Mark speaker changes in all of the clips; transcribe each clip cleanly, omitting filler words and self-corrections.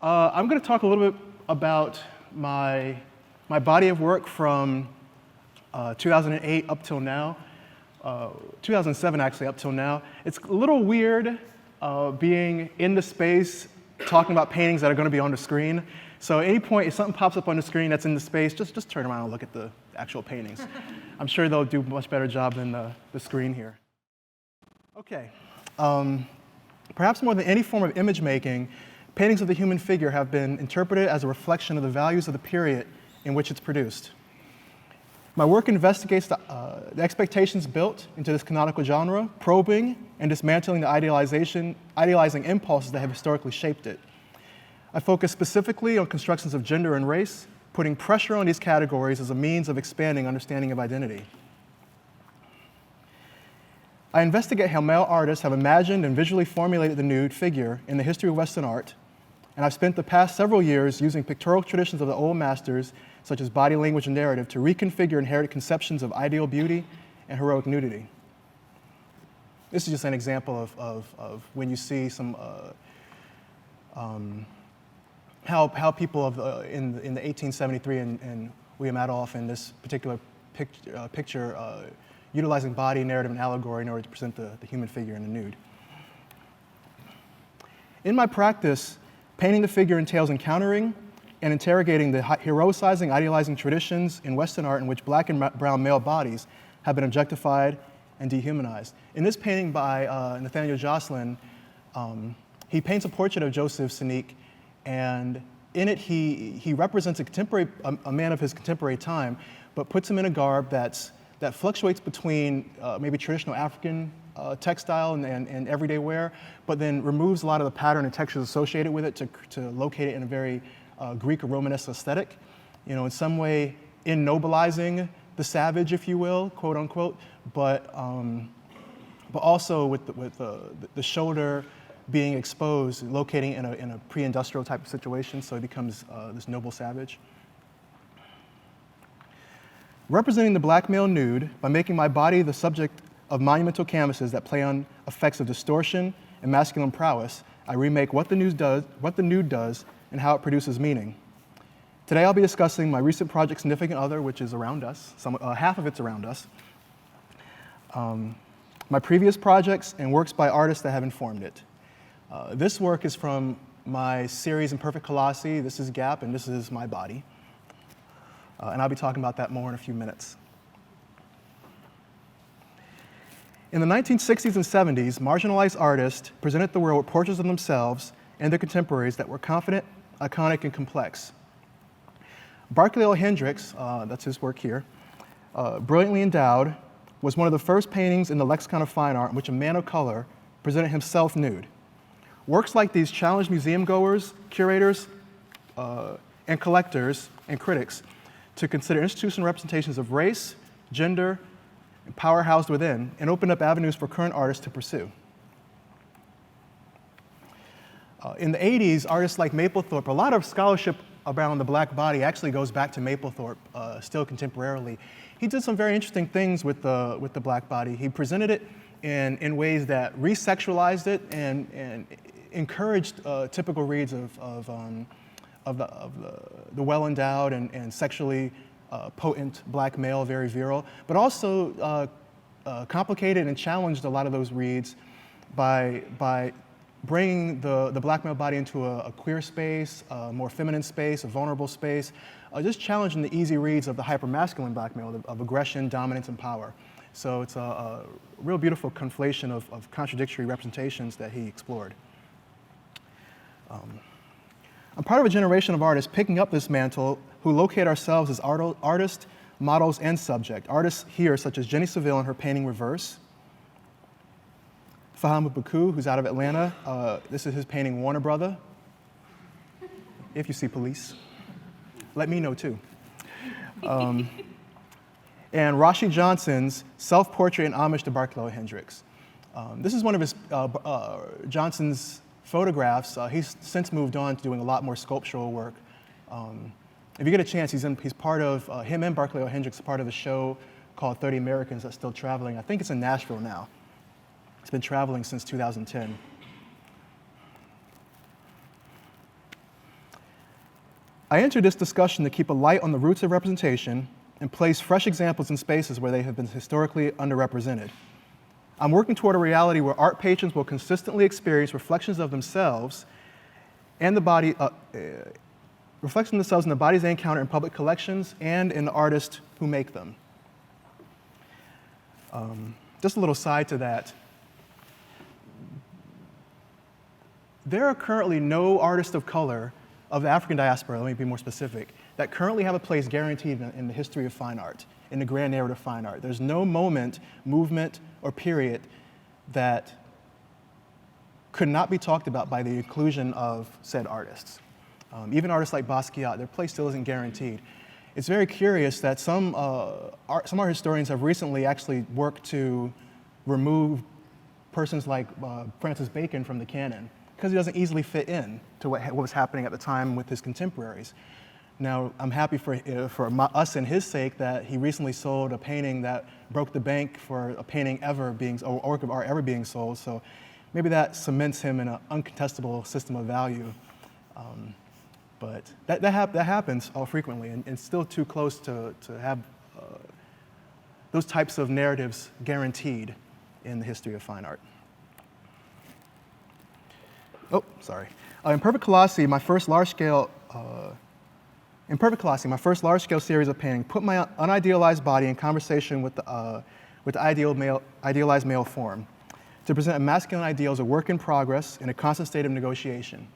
Speaker 1: I'm going to talk a little bit about my body of work from 2008 up till now, 2007 actually up till now. It's a little weird being in the space talking about paintings that are going to be on the screen. So at any point, if something pops up on the screen that's in the space, just turn around and look at the actual paintings. I'm sure they'll do a much better job than the screen here. Okay. Perhaps more than any form of image making, paintings of the human figure have been interpreted as a reflection of the values of the period in which it's produced. My work investigates the expectations built into this canonical genre, probing and dismantling the idealizing impulses that have historically shaped it. I focus specifically on constructions of gender and race, putting pressure on these categories as a means of expanding understanding of identity. I investigate how male artists have imagined and visually formulated the nude figure in the history of Western art, and I've spent the past several years using pictorial traditions of the old masters, such as body language and narrative, to reconfigure inherited conceptions of ideal beauty and heroic nudity. This is just an example of when you see some how people in the 1873 and William Adolph in this particular picture utilizing body, narrative, and allegory in order to present the human figure in the nude. In my practice, painting the figure entails encountering and interrogating the heroicizing, idealizing traditions in Western art in which black and brown male bodies have been objectified and dehumanized. In this painting by Nathaniel Jocelyn, he paints a portrait of Joseph Sinek, and in it he represents a man of his contemporary time, but puts him in a garb that fluctuates between maybe traditional African textile and everyday wear, but then removes a lot of the pattern and textures associated with it to locate it in a very Greek or Romanesque aesthetic, in some way ennobilizing the savage, if you will, quote unquote, but also with the shoulder being exposed, locating in a pre-industrial type of situation, so it becomes this noble savage. Representing the black male nude by making my body the subject of monumental canvases that play on effects of distortion and masculine prowess, I remake what the nude does, and how it produces meaning. Today I'll be discussing my recent project, Significant Other, which is around us, half of it's around us, my previous projects, and works by artists that have informed it. This work is from my series Imperfect Colossi. This is Gap, and this is my body. And I'll be talking about that more in a few minutes. In the 1960s and 70s, marginalized artists presented the world with portraits of themselves and their contemporaries that were confident, iconic, and complex. Barclay Hendricks, that's his work here, brilliantly endowed, was one of the first paintings in the lexicon of fine art in which a man of color presented himself nude. Works like these challenged museum goers, curators, and collectors and critics to consider institutional representations of race, gender, and power housed within, and opened up avenues for current artists to pursue. In the 80s, artists like Mapplethorpe, a lot of scholarship around the black body actually goes back to Mapplethorpe, still contemporarily. He did some very interesting things with the black body. He presented it in ways that resexualized it and encouraged typical reads of the well-endowed and sexually potent black male, very virile, but also complicated and challenged a lot of those reads by bringing the black male body into a queer space, a more feminine space, a vulnerable space, just challenging the easy reads of the hypermasculine black male, of aggression, dominance, and power. So it's a real beautiful conflation of contradictory representations that he explored. I'm part of a generation of artists picking up this mantle who locate ourselves as artists, models, and subject. Artists here such as Jenny Saville in her painting Reverse, Faham Baku, who's out of Atlanta. This is his painting Warner Brother. If you see police, let me know too. And Rashi Johnson's self-portrait in homage to Barclay Hendricks. This is one of his Johnson's photographs. He's since moved on to doing a lot more sculptural work. If you get a chance, he's part of, him and Barclay Hendricks are part of a show called 30 Americans that's still traveling. I think it's in Nashville now. It's been traveling since 2010. I entered this discussion to keep a light on the roots of representation and place fresh examples in spaces where they have been historically underrepresented. I'm working toward a reality where art patrons will consistently experience reflections of themselves and the body, reflections of themselves in the bodies they encounter in public collections and in the artists who make them. Just a little side to that. There are currently no artists of color of the African diaspora, let me be more specific, that currently have a place guaranteed in the history of fine art, in the grand narrative of fine art. There's no moment, movement, or period that could not be talked about by the inclusion of said artists. Even artists like Basquiat, their place still isn't guaranteed. It's very curious that some art historians have recently actually worked to remove persons like Francis Bacon from the canon, because he doesn't easily fit in to what was happening at the time with his contemporaries. Now, I'm happy for us and his sake that he recently sold a painting that broke the bank for a painting ever being, or work of art ever being sold, so maybe that cements him in an uncontestable system of value. But that happens all frequently, and it's still too close to have those types of narratives guaranteed in the history of fine art. Oh, sorry. In Perfect Colossi, my first large-scale series of painting put my unidealized body in conversation with the idealized male form to present a masculine ideal as a work in progress in a constant state of negotiation.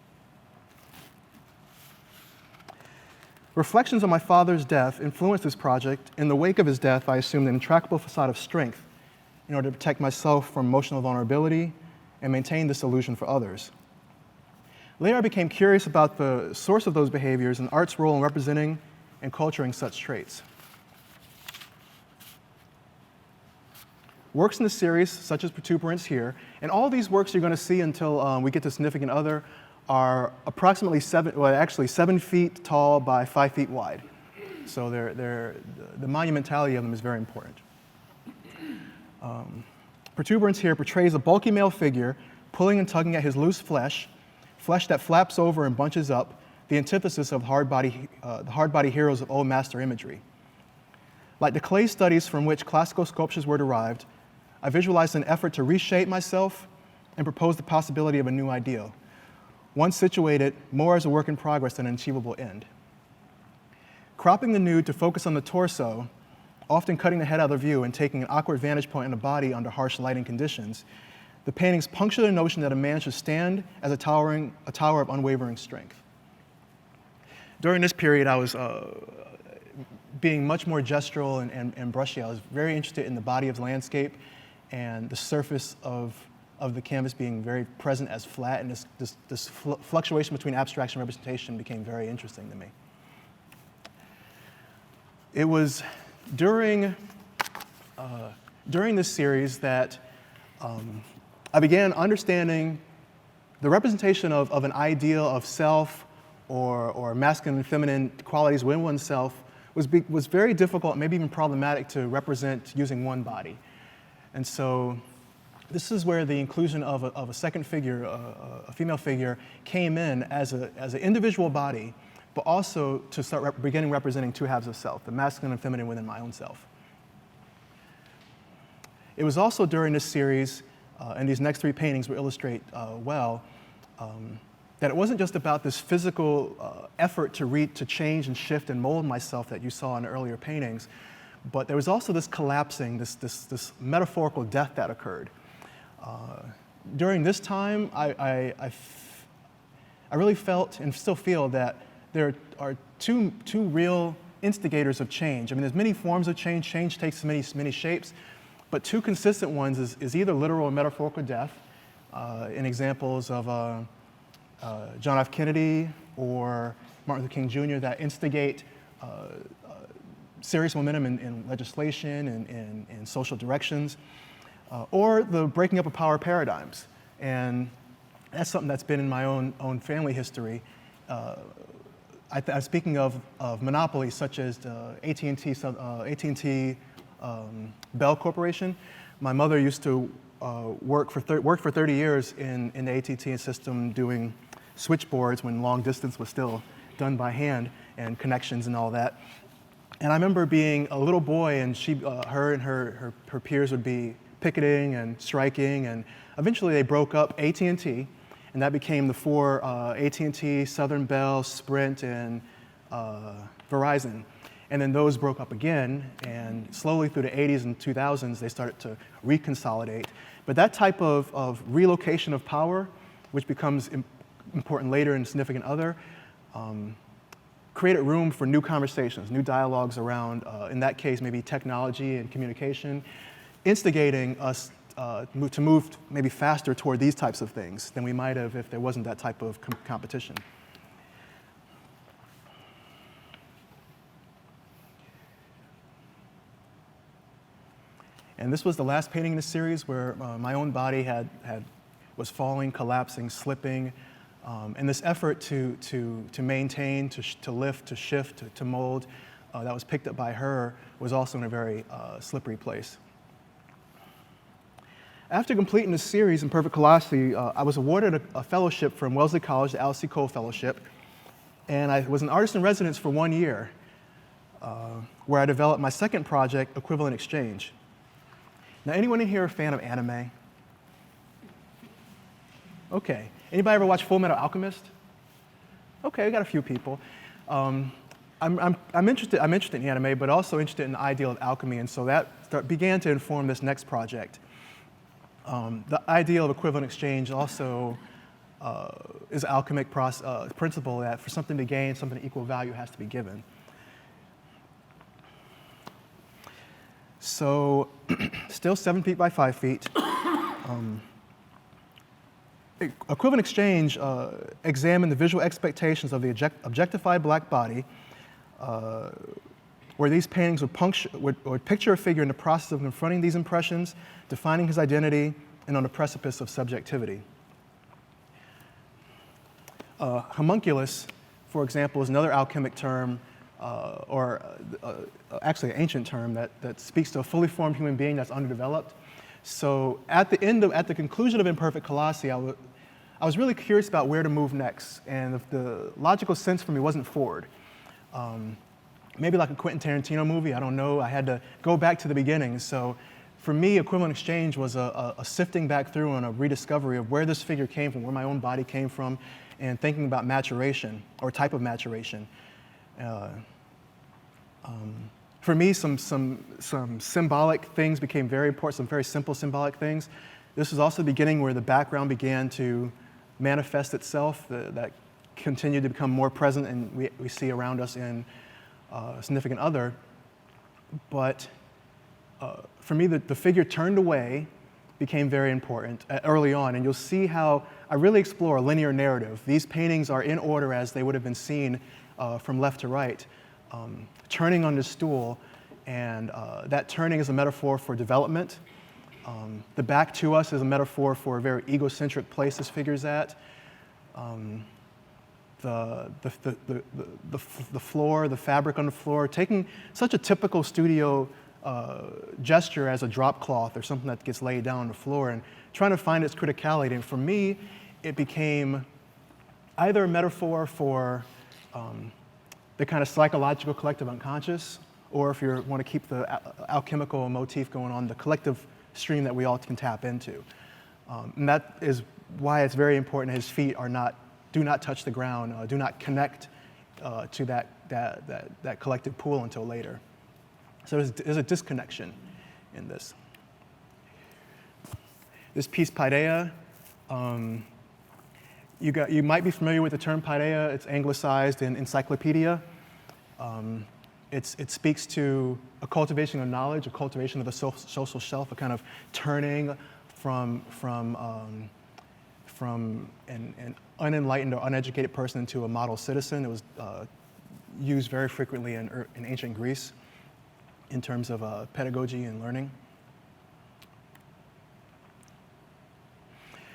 Speaker 1: Reflections on my father's death influenced this project. In the wake of his death, I assumed an intractable facade of strength in order to protect myself from emotional vulnerability and maintain this illusion for others. Later, I became curious about the source of those behaviors and art's role in representing and culturing such traits. Works in the series, such as Protuberance here, and all these works you're going to see until we get to Significant Other, are approximately 7 feet tall by 5 feet wide. So the monumentality of them is very important. Protuberance here portrays a bulky male figure pulling and tugging at his loose flesh that flaps over and bunches up, the antithesis of the hard body heroes of old master imagery. Like the clay studies from which classical sculptures were derived, I visualized an effort to reshape myself and propose the possibility of a new ideal, one situated more as a work in progress than an achievable end. Cropping the nude to focus on the torso, often cutting the head out of view and taking an awkward vantage point on the body under harsh lighting conditions, the paintings puncture the notion that a man should stand as a tower of unwavering strength. During this period, I was being much more gestural and brushy. I was very interested in the body of the landscape and the surface of the canvas being very present as flat, and this fluctuation between abstraction and representation became very interesting to me. It was during this series that I began understanding the representation of an ideal of self or masculine and feminine qualities within oneself was very difficult, maybe even problematic to represent using one body. And so this is where the inclusion of a second figure, a female figure, came in as an individual body, but also to start beginning representing two halves of self, the masculine and feminine within my own self. It was also during this series, and these next three paintings will illustrate that it wasn't just about this physical effort to change and shift and mold myself that you saw in the earlier paintings, but there was also this collapsing, this metaphorical death that occurred. During this time, I really felt and still feel that there are two real instigators of change. I mean, there's many forms of change. Change takes many shapes, but two consistent ones is either literal or metaphorical death, in examples of John F. Kennedy or Martin Luther King Jr. that instigate serious momentum in legislation and in social directions, or the breaking up of power paradigms. And that's something that's been in my own family history. Speaking of monopolies such as the AT&T Bell Corporation, my mother used to work for 30 years in the AT&T system doing switchboards when long distance was still done by hand. and connections and all that. And I remember being a little boy, and her and her peers would be picketing and striking, and eventually they broke up AT&T, and that became the four AT&T, Southern Bell, Sprint, and Verizon. And then those broke up again, and slowly through the 80s and 2000s, they started to reconsolidate. But that type of relocation of power, which becomes important later in Significant Other, created room for new conversations, new dialogues around, in that case, maybe technology and communication, instigating us to move maybe faster toward these types of things than we might have if there wasn't that type of competition. And this was the last painting in the series where my own body was falling, collapsing, slipping. And this effort to maintain, to lift, to shift, to mold, that was picked up by her was also in a very slippery place. After completing this series in Perfect Colossi, I was awarded a fellowship from Wellesley College, the Alice C. Cole Fellowship, and I was an artist in residence for 1 year, where I developed my second project, Equivalent Exchange. Now, anyone in here a fan of anime? Okay. Anybody ever watch Full Metal Alchemist? Okay, we got a few people. I'm interested in anime, but also interested in the ideal of alchemy, and so that began to inform this next project. The ideal of equivalent exchange also is an alchemic principle that for something to gain, something of equal value has to be given. So, still 7 feet by 5 feet. Equivalent exchange examined the visual expectations of the objectified black body, where these paintings would picture a figure in the process of confronting these impressions, defining his identity, and on the precipice of subjectivity. Homunculus, for example, is another alchemic term, actually an ancient term that speaks to a fully formed human being that's underdeveloped. So at the conclusion of Imperfect Colossi, I was really curious about where to move next, and the logical sense for me wasn't forward. Maybe like a Quentin Tarantino movie, I don't know. I had to go back to the beginning. So for me, Equivalent Exchange was a sifting back through and a rediscovery of where this figure came from, where my own body came from, and thinking about maturation, or type of maturation. For me, some symbolic things became very important, some very simple symbolic things. This was also the beginning where the background began to manifest itself, that continued to become more present, and we see around us in Significant Other. But for me, the figure turned away became very important early on, and you'll see how I really explore a linear narrative. These paintings are in order as they would have been seen from left to right. Turning on the stool, and that turning is a metaphor for development. The back to us is a metaphor for a very egocentric place this figure's at. The floor, the fabric on the floor, taking such a typical studio gesture as a drop cloth or something that gets laid down on the floor, and trying to find its criticality. And for me, it became either a metaphor for the kind of psychological collective unconscious, or if you want to keep the alchemical motif going on, the collective stream that we all can tap into. And that is why it's very important his feet do not touch the ground, do not connect to that collective pool until later. So there's a disconnection in this. This piece, Paideia, you might be familiar with the term Paideia. It's anglicized in encyclopedia. It speaks to a cultivation of knowledge, a cultivation of the social self, a kind of turning from an unenlightened or uneducated person into a model citizen. It was used very frequently in ancient Greece in terms of pedagogy and learning.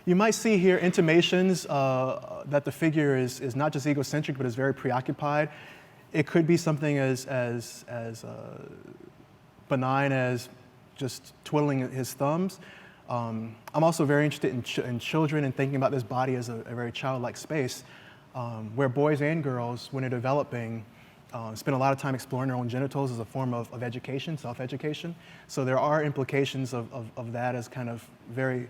Speaker 1: You might see here intimations that the figure is not just egocentric, but is very preoccupied. It could be something as benign as just twiddling his thumbs. I'm also very interested in children and thinking about this body as a very childlike space, where boys and girls, when they're developing, spend a lot of time exploring their own genitals as a form of education, self-education. So there are implications of that as kind of very,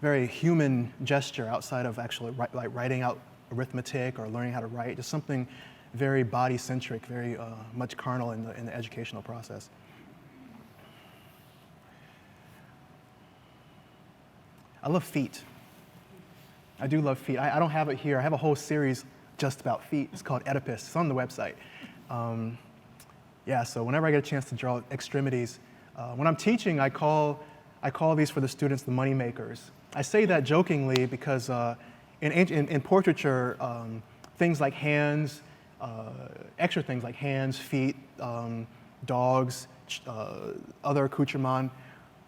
Speaker 1: very human gesture outside of actually like writing out arithmetic or learning how to write, just something very body-centric, very much carnal in the educational process. I love feet. I do love feet. I don't have it here. I have a whole series just about feet. It's called Oedipus. It's on the website. Yeah, so whenever I get a chance to draw extremities, when I'm teaching, I call these for the students the money makers. I say that jokingly because in portraiture, things like hands, extra things like hands, feet, dogs, other accoutrements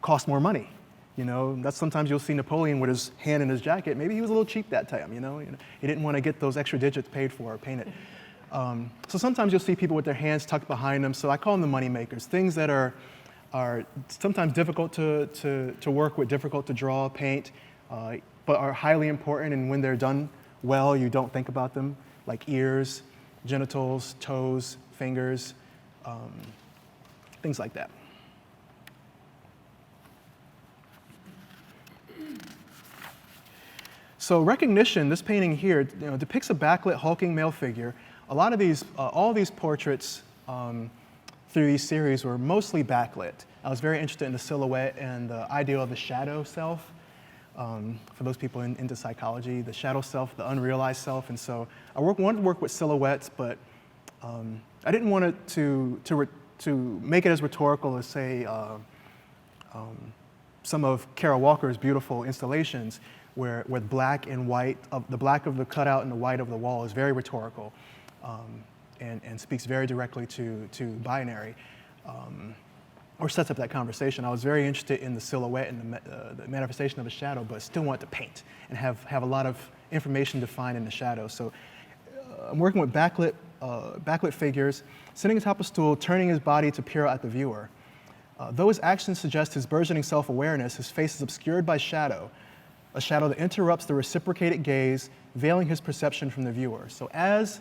Speaker 1: cost more money. You know, that's sometimes you'll see Napoleon with his hand in his jacket. Maybe he was a little cheap that time, you know? He didn't want to get those extra digits paid for or painted. So sometimes you'll see people with their hands tucked behind them, so I call them the money makers. Things that are sometimes difficult to work with, difficult to draw, paint, but are highly important, and when they're done well, you don't think about them, like ears, genitals, toes, fingers, things like that. So recognition, this painting here, depicts a backlit hulking male figure. A lot of these, all these portraits through these series were mostly backlit. I was very interested in the silhouette and the idea of the shadow self. For those people into psychology, the shadow self, the unrealized self, and so I wanted to work with silhouettes, but I didn't want it to make it as rhetorical as, say, some of Kara Walker's beautiful installations, where black and white, the black of the cutout and the white of the wall is very rhetorical, and speaks very directly to binary, or sets up that conversation. I was very interested in the silhouette and the manifestation of a shadow, but still want to paint and have a lot of information defined in the shadow. So I'm working with backlit figures, sitting atop a stool, turning his body to peer at the viewer. Though his actions suggest his burgeoning self-awareness, his face is obscured by shadow, a shadow that interrupts the reciprocated gaze, veiling his perception from the viewer. So as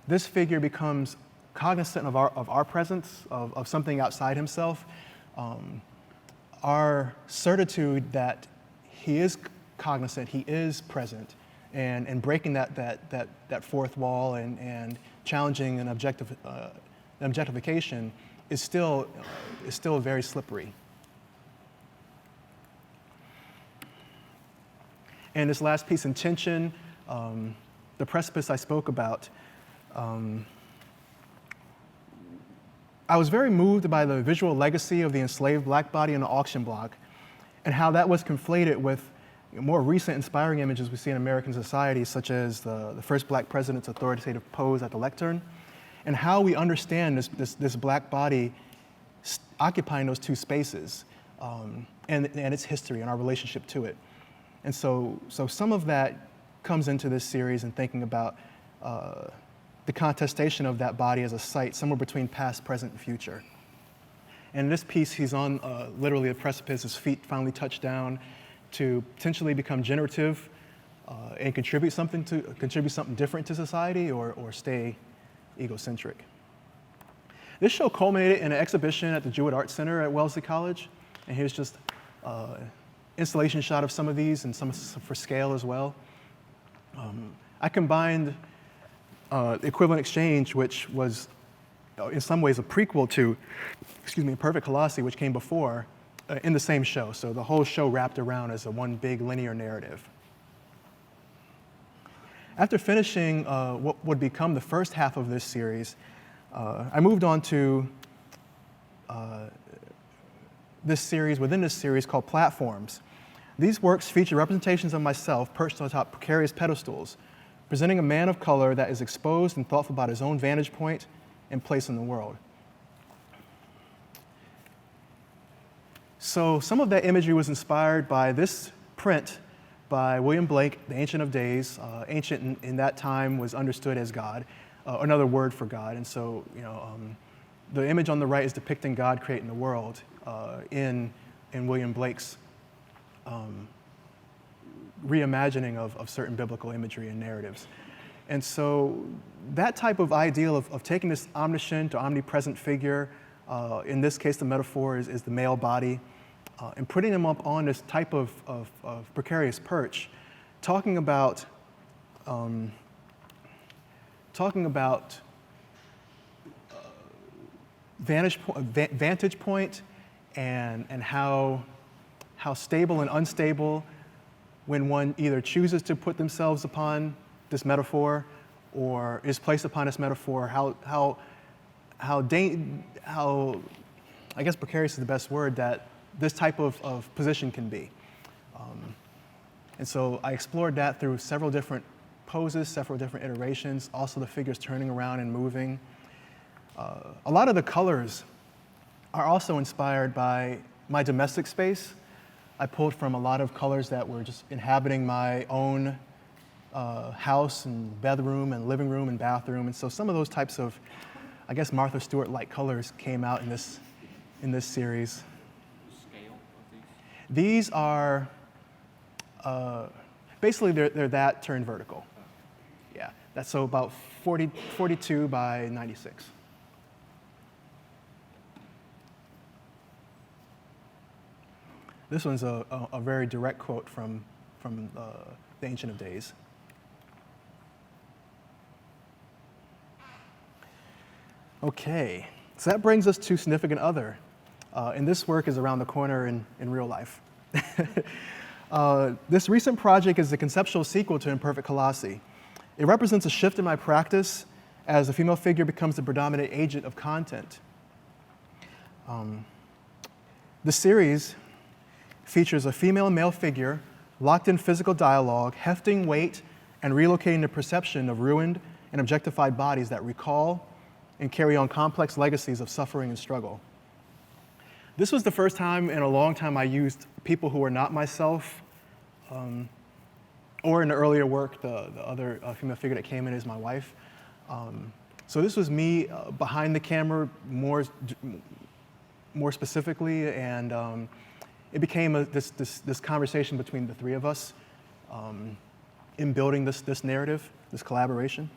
Speaker 1: this figure becomes cognizant of our presence, of something outside himself, our certitude that he is cognizant, he is present, and breaking that fourth wall and challenging an objectification is still very slippery. And this last piece, intention, the precipice I spoke about, I was very moved by the visual legacy of the enslaved black body in the auction block and how that was conflated with more recent inspiring images we see in American society, such as the first black president's authoritative pose at the lectern, and how we understand this black body occupying those two spaces, and its history and our relationship to it. And so some of that comes into this series and thinking about the contestation of that body as a site somewhere between past, present, and future. And in this piece, he's on literally a precipice. His feet finally touch down to potentially become generative and contribute something different to society, or stay egocentric. This show culminated in an exhibition at the Jewett Art Center at Wellesley College, and here's just installation shot of some of these and some for scale as well. I combined Equivalent Exchange, which was in some ways a prequel to, Perfect Colossi, which came before, in the same show. So the whole show wrapped around as one big linear narrative. After finishing what would become the first half of this series, I moved on to within this series called Platforms. These works feature representations of myself perched on top precarious pedestals, presenting a man of color that is exposed and thoughtful about his own vantage point and place in the world. So some of that imagery was inspired by this print by William Blake, The Ancient of Days. Ancient in that time was understood as God, another word for God. And so, the image on the right is depicting God creating the world in William Blake's reimagining of certain biblical imagery and narratives. And so that type of ideal of taking this omniscient or omnipresent figure, in this case the metaphor is the male body, and putting them up on this type of precarious perch, talking about vantage point and how stable and unstable when one either chooses to put themselves upon this metaphor or is placed upon this metaphor, how I guess precarious is the best word, that this type of position can be. And so I explored that through several different poses, several different iterations, also the figures turning around and moving. A lot of the colors are also inspired by my domestic space. I pulled from a lot of colors that were just inhabiting my own house and bedroom and living room and bathroom. And so some of those types of, I guess, Martha Stewart-like colors came out in this series.
Speaker 2: Scale of
Speaker 1: These are, basically they're that turned vertical. Yeah, that's so about 42 by 96. This one's a very direct quote from the Ancient of Days. Okay, so that brings us to significant other. And this work is around the corner in real life. This recent project is the conceptual sequel to Imperfect Colossi. It represents a shift in my practice as the female figure becomes the predominant agent of content. The series features a female and male figure locked in physical dialogue, hefting weight and relocating the perception of ruined and objectified bodies that recall and carry on complex legacies of suffering and struggle. This was the first time in a long time I used people who were not myself, or in the earlier work, the other female figure that came in is my wife. So this was me behind the camera more specifically, and it became this conversation between the three of us in building this narrative, this collaboration.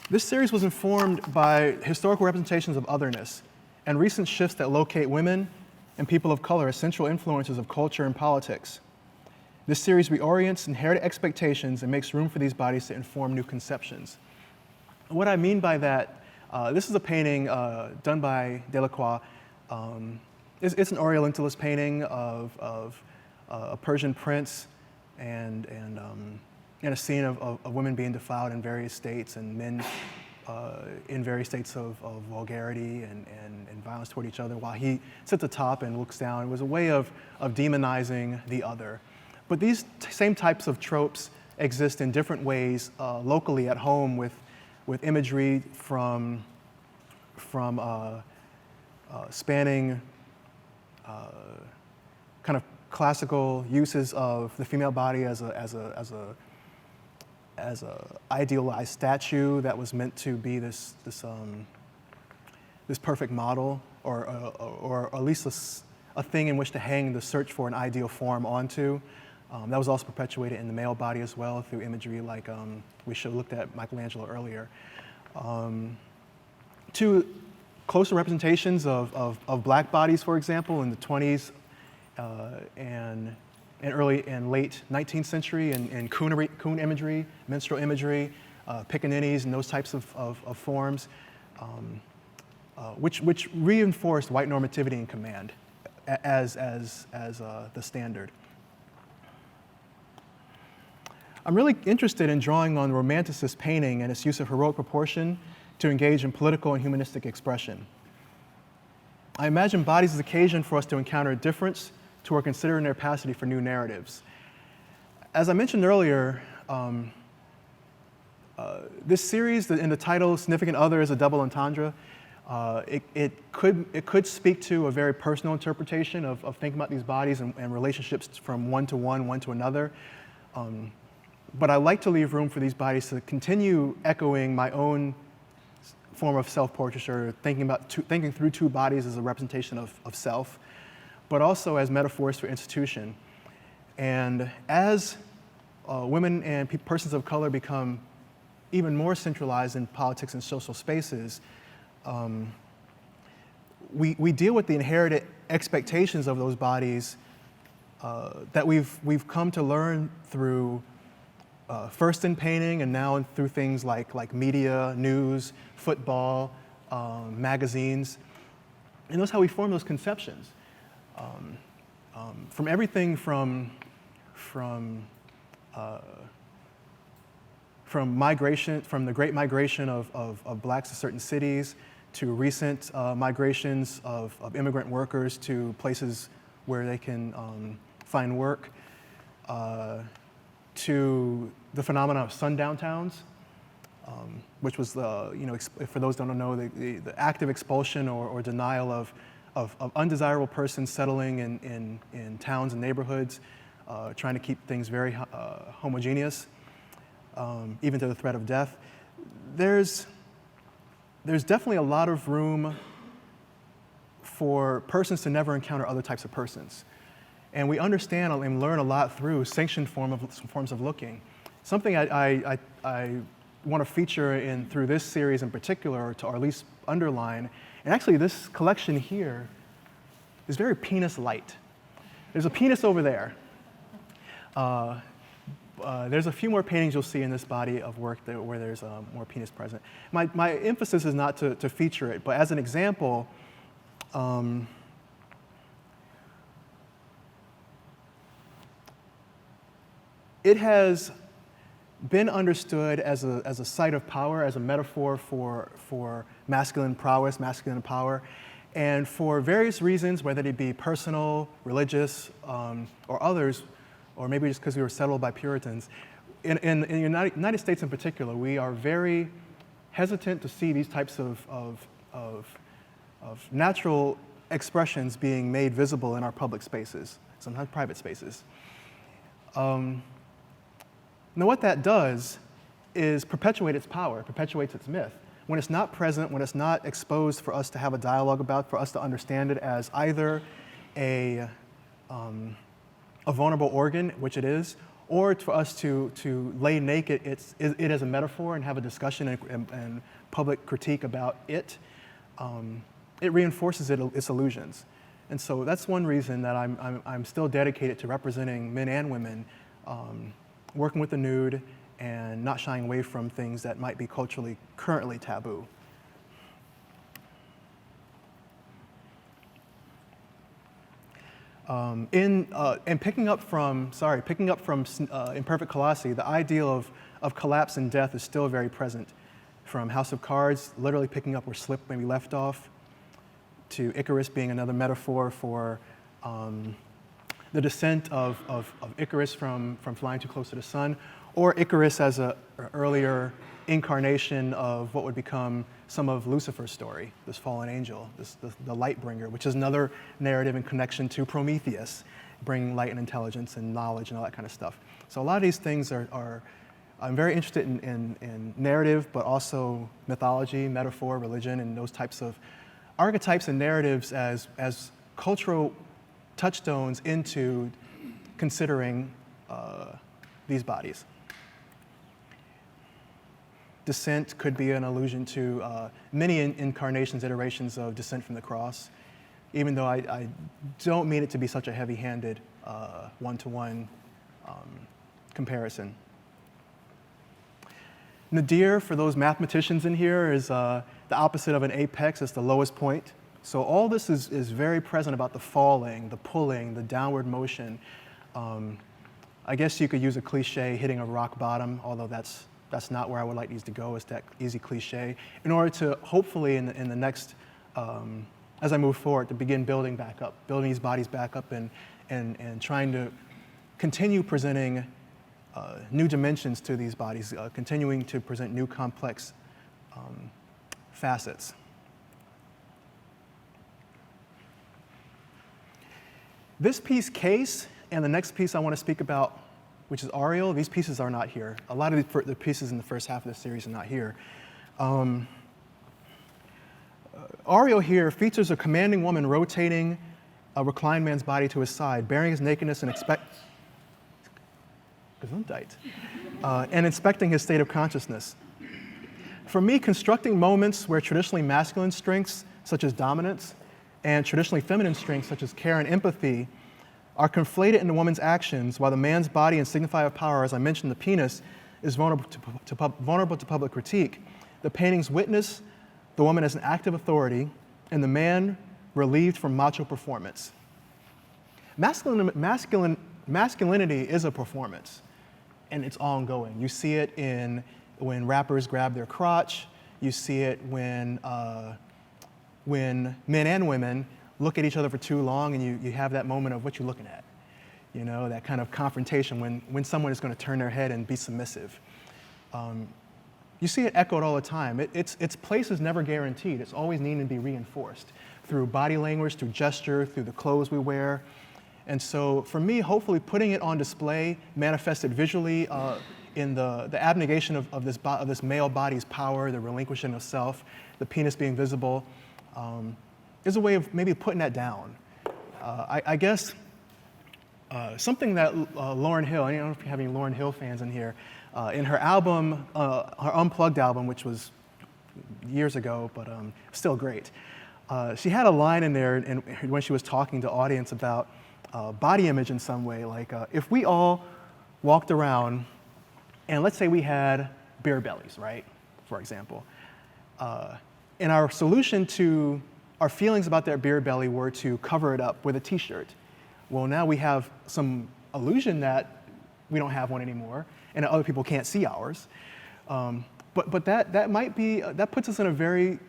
Speaker 1: This series was informed by historical representations of otherness and recent shifts that locate women and people of color as central influences of culture and politics. This series reorients inherited expectations and makes room for these bodies to inform new conceptions. What I mean by that, this is a painting done by Delacroix. It's an Orientalist painting of a Persian prince and a scene of women being defiled in various states and men in various states of vulgarity and violence toward each other while he sits atop and looks down. It was a way of demonizing the other. But these same types of tropes exist in different ways locally at home with imagery from spanning kind of classical uses of the female body as a idealized statue that was meant to be this perfect model, or at least a thing in which to hang the search for an ideal form onto. That was also perpetuated in the male body as well through imagery like we looked at Michelangelo earlier. Two closer representations of black bodies, for example, in the 20s and early and late 19th century, and coon imagery, minstrel imagery, pickaninnies, and those types of forms, which reinforced white normativity and command as the standard. I'm really interested in drawing on Romanticist painting and its use of heroic proportion to engage in political and humanistic expression. I imagine bodies as occasion for us to encounter difference, to our considering their capacity for new narratives. As I mentioned earlier, this series, in the title, Significant Other, is a double entendre. It could speak to a very personal interpretation of thinking about these bodies and relationships from one to another. But I like to leave room for these bodies to continue echoing my own form of self-portraiture, thinking through two bodies as a representation of self. but also as metaphors for institution. And as women and persons of color become even more centralized in politics and social spaces, we deal with the inherited expectations of those bodies that we've come to learn through first in painting and now through things like media, news, football, magazines. And that's how we form those conceptions. From everything from migration, from the great migration of blacks to certain cities, to recent migrations of immigrant workers to places where they can find work, to the phenomenon of sundown towns, which was for those who don't know, the active expulsion or denial of undesirable persons settling in towns and neighborhoods, trying to keep things very homogeneous, even to the threat of death. There's definitely a lot of room for persons to never encounter other types of persons. And we understand and learn a lot through sanctioned forms of looking. Something I want to feature through this series in particular, or at least underline, and actually this collection here is very penis light. There's a penis over there. There's a few more paintings you'll see in this body of work where there's more penis present. My emphasis is not to feature it, but as an example, it has been understood as a site of power, as a metaphor for masculine prowess, masculine power, and for various reasons, whether they be personal, religious, or others, or maybe just because we were settled by Puritans. In the United States in particular, we are very hesitant to see these types of natural expressions being made visible in our public spaces, sometimes private spaces. Now what that does is perpetuate its power, perpetuates its myth. When it's not present, when it's not exposed for us to have a dialogue about, for us to understand it as either a vulnerable organ, which it is, or for us to lay naked it as a metaphor and have a discussion and public critique about it, it reinforces its illusions. And so that's one reason that I'm still dedicated to representing men and women, working with the nude and not shying away from things that might be culturally currently taboo. Picking up from Imperfect Colossi, the ideal of collapse and death is still very present. From House of Cards, literally picking up where Slip maybe left off, to Icarus being another metaphor for the descent of Icarus from flying too close to the sun, or Icarus as an earlier incarnation of what would become some of Lucifer's story, this fallen angel, the light bringer, which is another narrative in connection to Prometheus, bringing light and intelligence and knowledge and all that kind of stuff. So a lot of these things I'm very interested in narrative, but also mythology, metaphor, religion, and those types of archetypes and narratives as cultural touchstones into considering these bodies. Descent could be an allusion to many incarnations, iterations of Descent from the Cross, even though I don't mean it to be such a heavy-handed one-to-one comparison. Nadir, for those mathematicians in here, is the opposite of an apex. It's the lowest point. So all this is very present about the falling, the pulling, the downward motion. I guess you could use a cliche, hitting a rock bottom, although that's not where I would like these to go, is that easy cliche, in order to hopefully in the next, as I move forward, to begin building back up, building these bodies back up and trying to continue presenting new dimensions to these bodies, continuing to present new complex facets. This piece, Case, and the next piece I want to speak about, which is Aureola, these pieces are not here. A lot of the pieces in the first half of the series are not here. Aureola here features a commanding woman rotating a reclined man's body to his side, bearing his nakedness and and inspecting his state of consciousness. For me, constructing moments where traditionally masculine strengths, such as dominance, and traditionally feminine strengths, such as care and empathy, are conflated in the woman's actions, while the man's body and signifier of power, as I mentioned, the penis, is vulnerable to public critique. The paintings witness the woman as an active authority and the man relieved from macho performance. Masculinity is a performance, and it's ongoing. You see it when rappers grab their crotch. You see it when men and women look at each other for too long, and you have that moment of what you're looking at. You know, that kind of confrontation when someone is going to turn their head and be submissive. You see it echoed all the time. Its place is never guaranteed. It's always needing to be reinforced through body language, through gesture, through the clothes we wear. And so for me, hopefully putting it on display, manifested visually in the abnegation of this male body's power, the relinquishing of self, the penis being visible, is a way of maybe putting that down. I guess something that Lauryn Hill, I don't know if you have any Lauryn Hill fans in here, in her album, her Unplugged album, which was years ago, but still great, she had a line in there when she was talking to audience about body image in some way, like if we all walked around and let's say we had beer bellies, right, for example, and our solution to our feelings about that beer belly were to cover it up with a t-shirt. Well, now we have some illusion that we don't have one anymore and that other people can't see ours. But that puts us in a very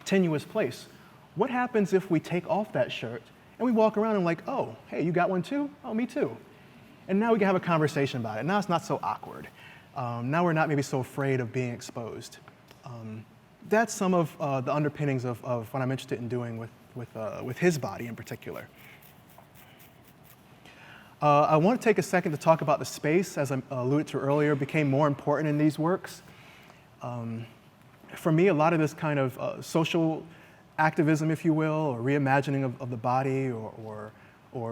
Speaker 1: tenuous place. What happens if we take off that shirt and we walk around and like, oh, hey, you got one too? Oh, me too. And now we can have a conversation about it. Now it's not so awkward. Now we're not maybe so afraid of being exposed. That's some of the underpinnings of what I'm interested in doing with his body in particular. I want to take a second to talk about the space, as I alluded to earlier, became more important in these works. For me, a lot of this kind of social activism, if you will, or reimagining of the body, or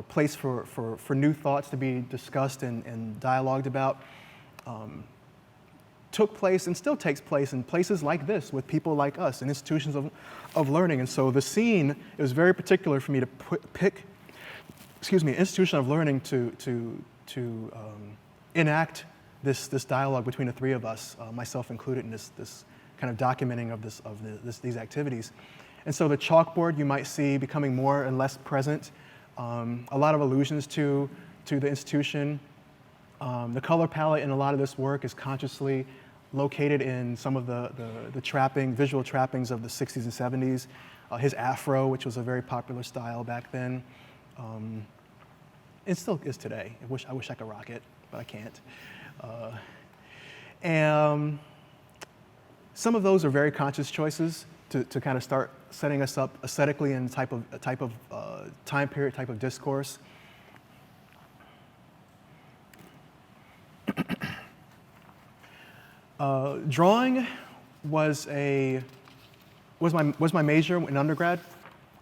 Speaker 1: place for new thoughts to be discussed and dialogued about, took place and still takes place in places like this with people like us in institutions of learning. And so the scene, it was very particular for me to pick an institution of learning to enact this dialogue between the three of us, myself included, in this kind of documenting of these activities. And so the chalkboard you might see becoming more and less present, a lot of allusions to the institution. The color palette in a lot of this work is consciously located in some of the visual trappings of the 60s and 70s. His afro, which was a very popular style back then. It still is today. I wish I could rock it, but I can't. And some of those are very conscious choices to kind of start setting us up aesthetically in a type of time period, type of discourse. Drawing was my major in undergrad,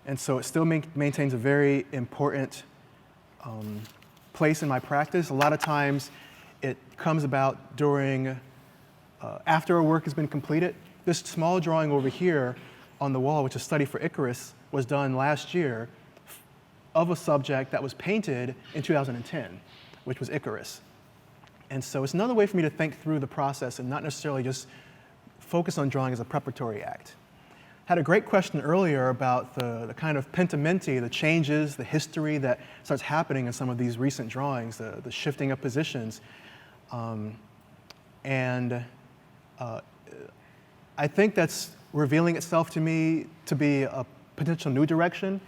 Speaker 1: and so it still maintains a very important place in my practice. A lot of times it comes about during, after a work has been completed. This small drawing over here on the wall, which is Study for Icarus, was done last year of a subject that was painted in 2010, which was Icarus. And so it's another way for me to think through the process and not necessarily just focus on drawing as a preparatory act. Had a great question earlier about the kind of pentimenti, the changes, the history that starts happening in some of these recent drawings, the shifting of positions. I think that's revealing itself to me to be a potential new direction.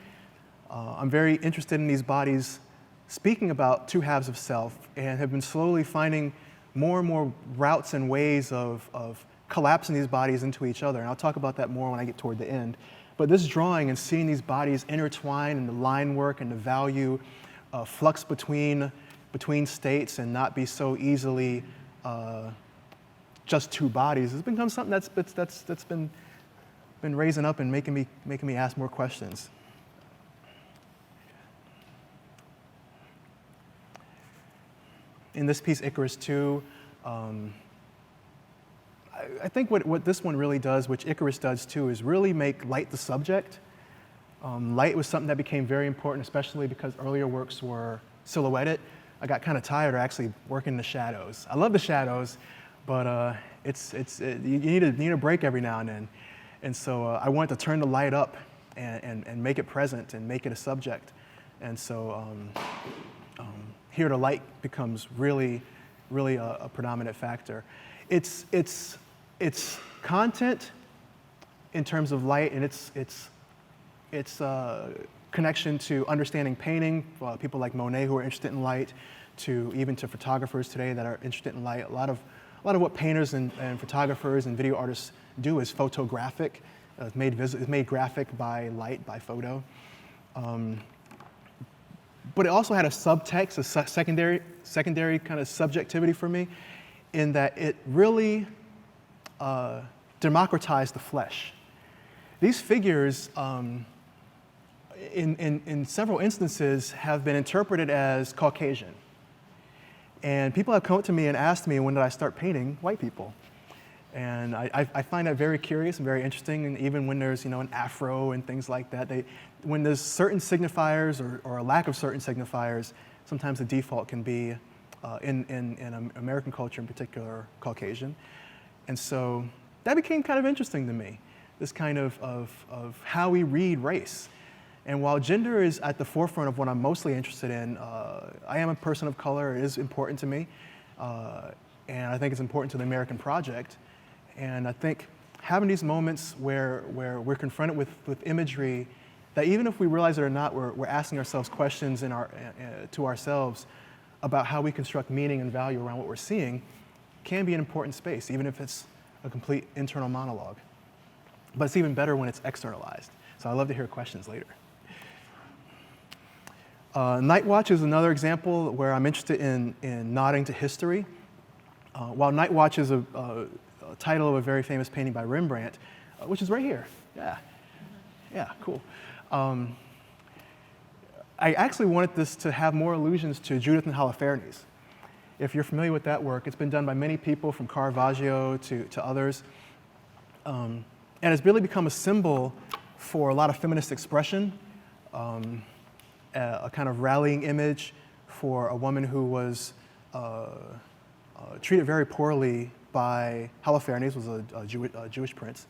Speaker 1: I'm very interested in these bodies speaking about two halves of self and have been slowly finding more and more routes and ways of collapsing these bodies into each other. And I'll talk about that more when I get toward the end. But this drawing and seeing these bodies intertwine and the line work and the value flux between states and not be so easily just two bodies has become something that's been raising up and making me ask more questions. in this piece, Icarus 2, I think what this one really does, which Icarus does too, is really make light the subject. Light was something that became very important, especially because earlier works were silhouetted. I got kind of tired of actually working the shadows. I love the shadows, but you need a break every now and then. And so I wanted to turn the light up and make it present and make it a subject. And so here the light becomes really a predominant factor. It's content in terms of light, and its connection to understanding painting, people like Monet who are interested in light, even to photographers today that are interested in light. A lot of what painters and photographers and video artists do is photographic. It's made graphic by light, by photo. But it also had a subtext, a secondary kind of subjectivity for me, in that it really democratized the flesh. These figures, in several instances, have been interpreted as Caucasian. And people have come up to me and asked me, when did I start painting white people? And I find that very curious and very interesting, and even when there's an afro and things like that, when there's certain signifiers or a lack of certain signifiers, sometimes the default can be, in American culture in particular, Caucasian. And so that became kind of interesting to me, this kind of how we read race. And while gender is at the forefront of what I'm mostly interested in, I am a person of color. It is important to me, and I think it's important to the American project. And I think having these moments where we're confronted with imagery that, even if we realize it or not, we're asking ourselves questions to ourselves about how we construct meaning and value around what we're seeing, can be an important space, even if it's a complete internal monologue. But it's even better when it's externalized. So I'd love to hear questions later. Night Watch is another example where I'm interested in nodding to history. While Night Watch is a title of a very famous painting by Rembrandt, which is right here. Yeah, cool. I actually wanted this to have more allusions to Judith and Holofernes. If you're familiar with that work, it's been done by many people, from Caravaggio to others. And it's really become a symbol for a lot of feminist expression, a kind of rallying image for a woman who was treated very poorly by Holofernes, was a Jewish prince,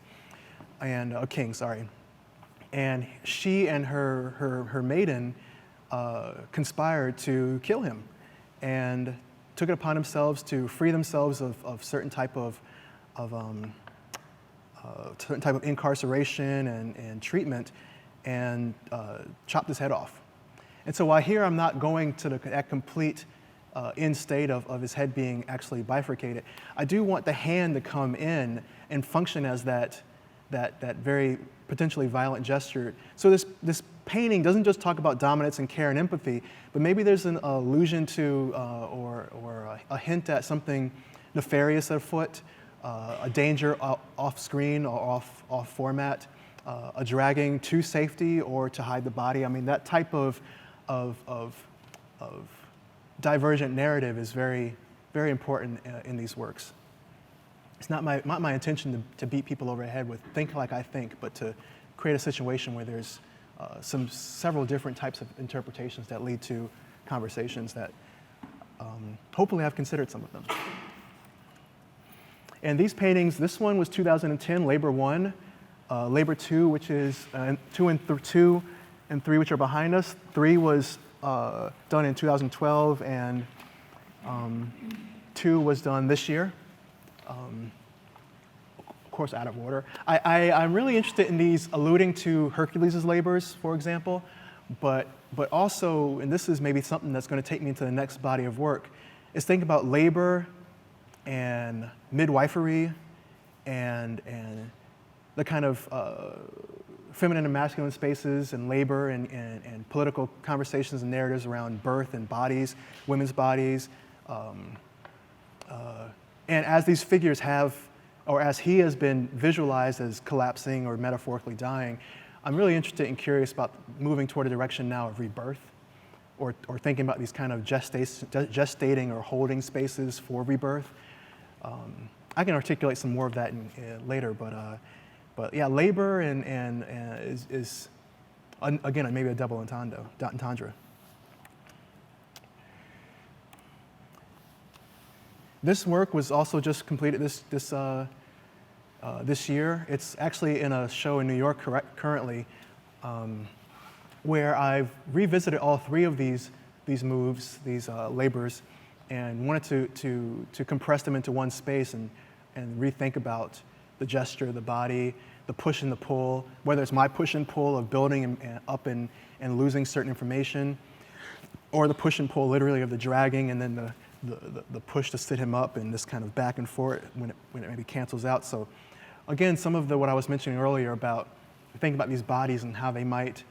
Speaker 1: and a king, sorry. And she and her maiden conspired to kill him, and took it upon themselves to free themselves of certain type of incarceration and treatment, and chopped his head off. And so while here I'm not going to that complete end state of his head being actually bifurcated, I do want the hand to come in and function as that very potentially violent gesture. So this painting doesn't just talk about dominance and care and empathy, but maybe there's an allusion to or a hint at something nefarious afoot, a danger off screen or off format, a dragging to safety or to hide the body. I mean, that type of divergent narrative is very, very important in these works. It's not my intention to beat people over the head with think like I think, but to create a situation where there's several different types of interpretations that lead to conversations that hopefully I've considered some of them. And these paintings, this one was 2010, Labor 1, Labor 2, which is 2 and 3, which are behind us. 3 was done in 2012, and 2 was done this year. Of course, out of order. I'm really interested in these alluding to Hercules' labors, for example, but also, and this is maybe something that's going to take me into the next body of work, is think about labor and midwifery and the kind of feminine and masculine spaces and labor and political conversations and narratives around birth and bodies, women's bodies. And as these figures have, or as he has been visualized as collapsing or metaphorically dying, I'm really interested and curious about moving toward a direction now of rebirth, or thinking about these kind of gestating or holding spaces for rebirth. I can articulate some more of that later, but yeah, labor and is again maybe a double entendre. This work was also just completed this year. It's actually in a show in New York currently, where I've revisited all three of these moves, these labors, and wanted to compress them into one space and rethink about the gesture, the body, the push and the pull, whether it's my push and pull of building up and losing certain information, or the push and pull literally of the dragging and then the push to sit him up and this kind of back and forth when it maybe cancels out. So again, some of what I was mentioning earlier about thinking about these bodies and how they might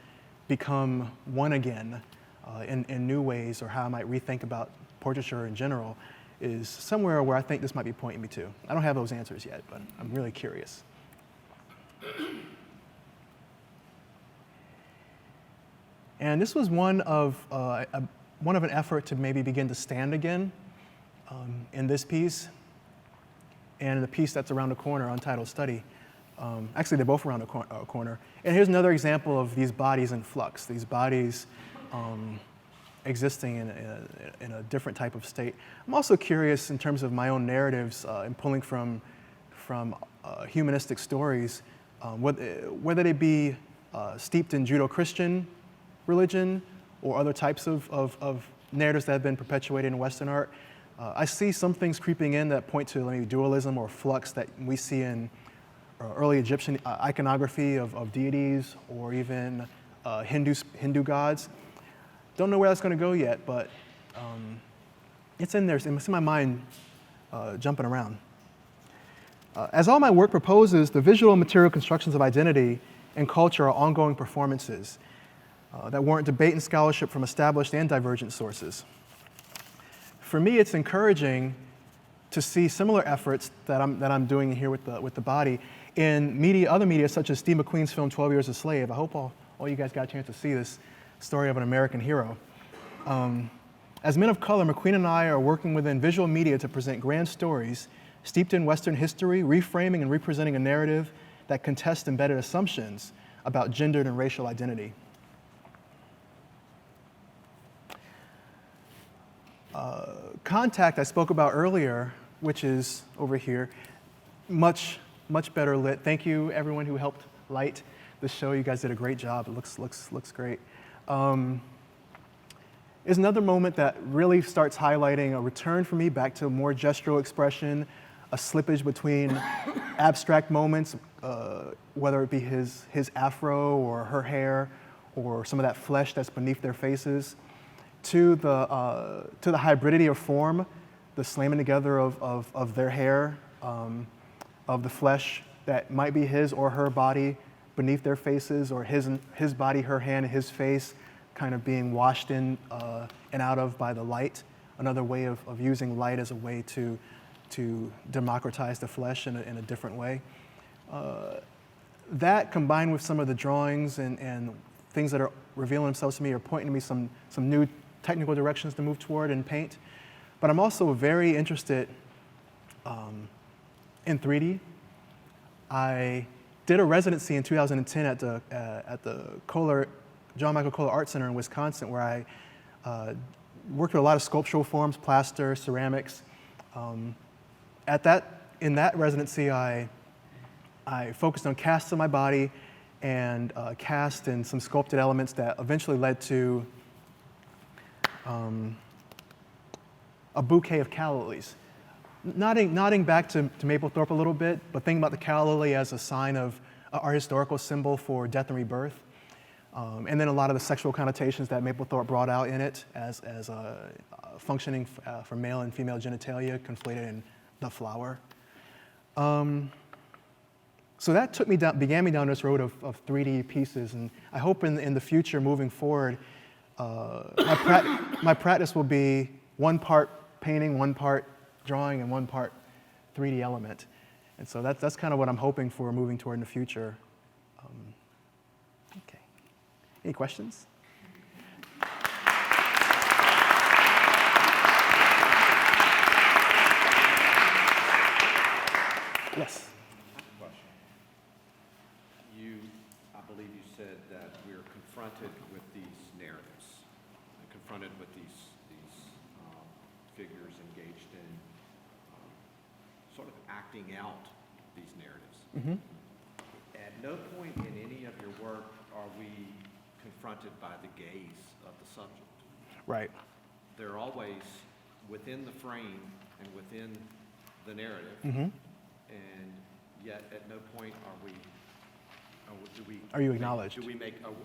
Speaker 1: become one again in new ways, or how I might rethink about portraiture in general, is somewhere where I think this might be pointing me to. I don't have those answers yet, but I'm really curious. And this was one of an effort to maybe begin to stand again in this piece, and the piece that's around the corner, Untitled Study. Actually, they're both around the corner. And here's another example of these bodies in flux, these bodies existing in a different type of state. I'm also curious in terms of my own narratives and pulling from humanistic stories, whether they be steeped in Judeo-Christian religion or other types of narratives that have been perpetuated in Western art. I see some things creeping in that point to maybe dualism or flux that we see in early Egyptian iconography of deities, or even Hindu gods. Don't know where that's going to go yet, but it's in there. It's in my mind, jumping around. As all my work proposes, the visual and material constructions of identity and culture are ongoing performances that warrant debate and scholarship from established and divergent sources. For me, it's encouraging to see similar efforts that I'm doing here with the body in other media, such as Steve McQueen's film 12 Years a Slave. I hope all you guys got a chance to see this story of an American hero. As men of color, McQueen and I are working within visual media to present grand stories steeped in Western history, reframing and representing a narrative that contests embedded assumptions about gendered and racial identity. Contact I spoke about earlier, which is over here, much better lit. Thank you everyone who helped light the show. You guys did a great job. It looks great. Is another moment that really starts highlighting a return for me back to more gestural expression, a slippage between abstract moments, whether it be his afro or her hair, or some of that flesh that's beneath their faces, to the hybridity of form, the slamming together of their hair, of the flesh that might be his or her body beneath their faces, or his body, her hand, his face, kind of being washed in and out of by the light. Another way of using light as a way to democratize the flesh in a different way. That combined with some of the drawings and things that are revealing themselves to me, are pointing to me some new technical directions to move toward in paint. But I'm also very interested in 3D. I did a residency in 2010 at the John Michael Kohler Art Center in Wisconsin, where I worked with a lot of sculptural forms, plaster, ceramics. In that residency, I focused on casts of my body and cast and some sculpted elements that eventually led to a bouquet of calla lilies. Nodding back to Mapplethorpe a little bit, but thinking about the calla lily as a sign of our historical symbol for death and rebirth. And then a lot of the sexual connotations that Mapplethorpe brought out in it as functioning for male and female genitalia conflated in the flower. So that began me down this road of 3D pieces, and I hope in the future, moving forward, my practice will be one part painting, one part drawing, and one part 3D element. And so that's kind of what I'm hoping for moving toward in the future. Okay. Any questions?
Speaker 3: believe you said that we're confronted with these narratives, confronted with these figures engaged in sort of acting out these narratives.
Speaker 1: Mm-hmm.
Speaker 3: At no point in any of your work are we confronted by the gaze of the subject.
Speaker 1: Right.
Speaker 3: They're always within the frame and within the narrative,
Speaker 1: Mm-hmm.
Speaker 3: and yet at no point do we.
Speaker 1: Are you acknowledged?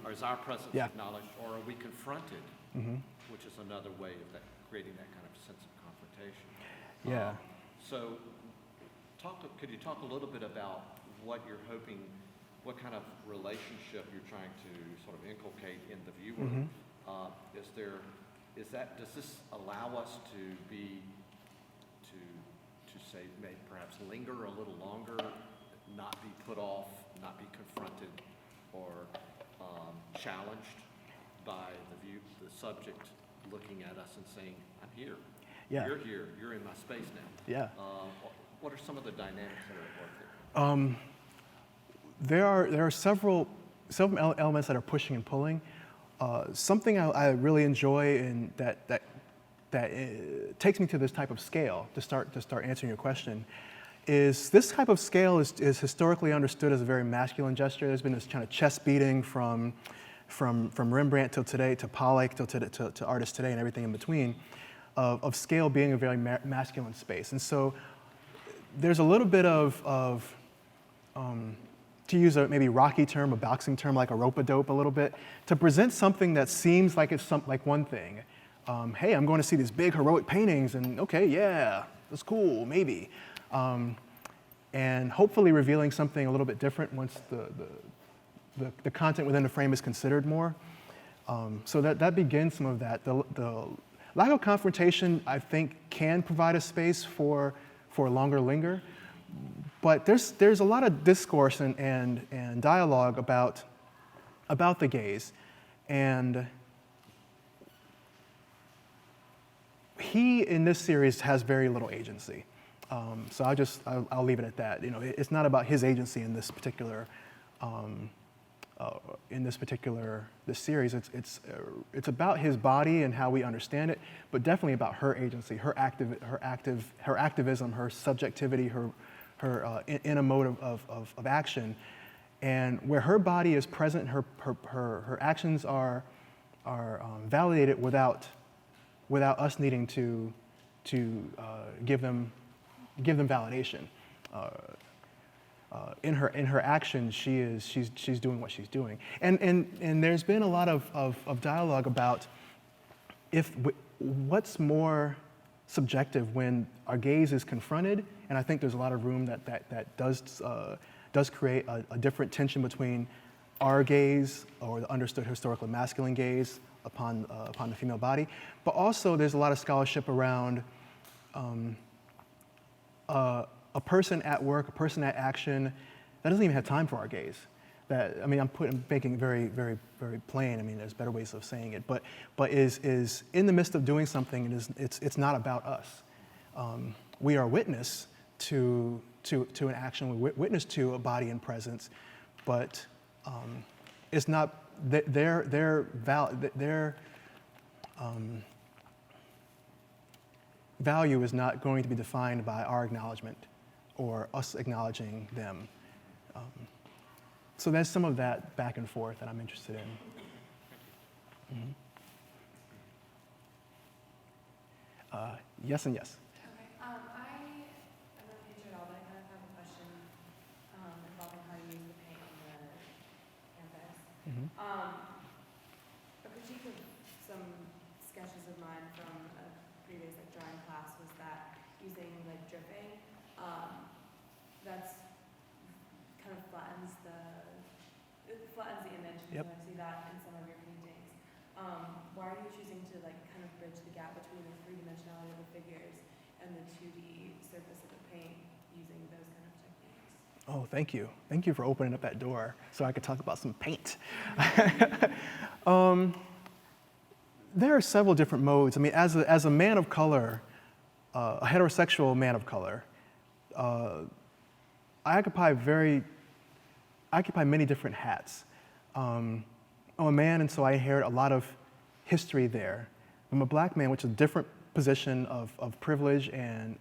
Speaker 3: Or is our presence
Speaker 1: Yeah.
Speaker 3: acknowledged, or are we confronted?
Speaker 1: Mm-hmm.
Speaker 3: Which is another way of creating that kind of sense of confrontation.
Speaker 1: Yeah.
Speaker 3: So, could you talk a little bit about what you're hoping, what kind of relationship you're trying to sort of inculcate in the viewer?
Speaker 1: Mm-hmm.
Speaker 3: Does this allow us to say, maybe perhaps linger a little longer, not be put off, not be confronted or challenged by the subject looking at us and saying, I'm here.
Speaker 1: Yeah.
Speaker 3: You're here. You're in my space now.
Speaker 1: Yeah.
Speaker 3: What are some of the dynamics that are at work there?
Speaker 1: There are several elements that are pushing and pulling. Something I really enjoy and that takes me to this type of scale to start answering your question is this type of scale is historically understood as a very masculine gesture. There's been this kind of chest beating from Rembrandt till today, to Pollock to artists today, and everything in between, of scale being a very masculine space. And so there's a little bit of to use a maybe rocky term, a boxing term, like a rope-a-dope a little bit, to present something that seems like it's like one thing. Hey, I'm going to see these big heroic paintings, and okay, yeah, that's cool, maybe. And hopefully revealing something a little bit different once the content within the frame is considered more. So that begins some of that. The lack of confrontation, I think, can provide a space for longer linger. But there's a lot of discourse and dialogue about the gaze. And he, in this series, has very little agency. So I'll leave it at that. You know, it's not about his agency in this particular this series. It's about his body and how we understand it, but definitely about her agency, her activism, her subjectivity, her in a mode of action, and where her body is present, her actions are validated without us needing to give them validation. In her actions, she's doing what she's doing, and there's been a lot of dialogue about what's more subjective when our gaze is confronted, and I think there's a lot of room that does create a different tension between our gaze, or the understood historically masculine gaze, upon the female body, but also there's a lot of scholarship around a person at work, a person at action that doesn't even have time for our gaze. I'm making it very, very, very plain. I mean, there's better ways of saying it, but is in the midst of doing something, and it's not about us. We are witness to an action. We witness to a body and presence, but it's not their value is not going to be defined by our acknowledgement or us acknowledging them. So there's some of that back and forth that I'm interested in. Mm-hmm. Yes and yes.
Speaker 4: Okay. I'm not teacher at all, but I kind of have a question involving how you use the paint on the canvas.
Speaker 1: Mm-hmm.
Speaker 4: A critique of some sketches of mine from a previous drawing class was that using dripping, that's kind of flattens the image.
Speaker 1: Yep.
Speaker 4: And I see that in some of your paintings. Why are you choosing to kind of bridge the gap between the three-dimensionality of the figures and the 2D surface of the paint using those kind of techniques?
Speaker 1: Oh, thank you. Thank you for opening up that door so I could talk about some paint. There are several different modes. I mean, as a man of color, a heterosexual man of color, I occupy many different hats. I'm a man, and so I inherit a lot of history there. I'm a black man, which is a different position of privilege and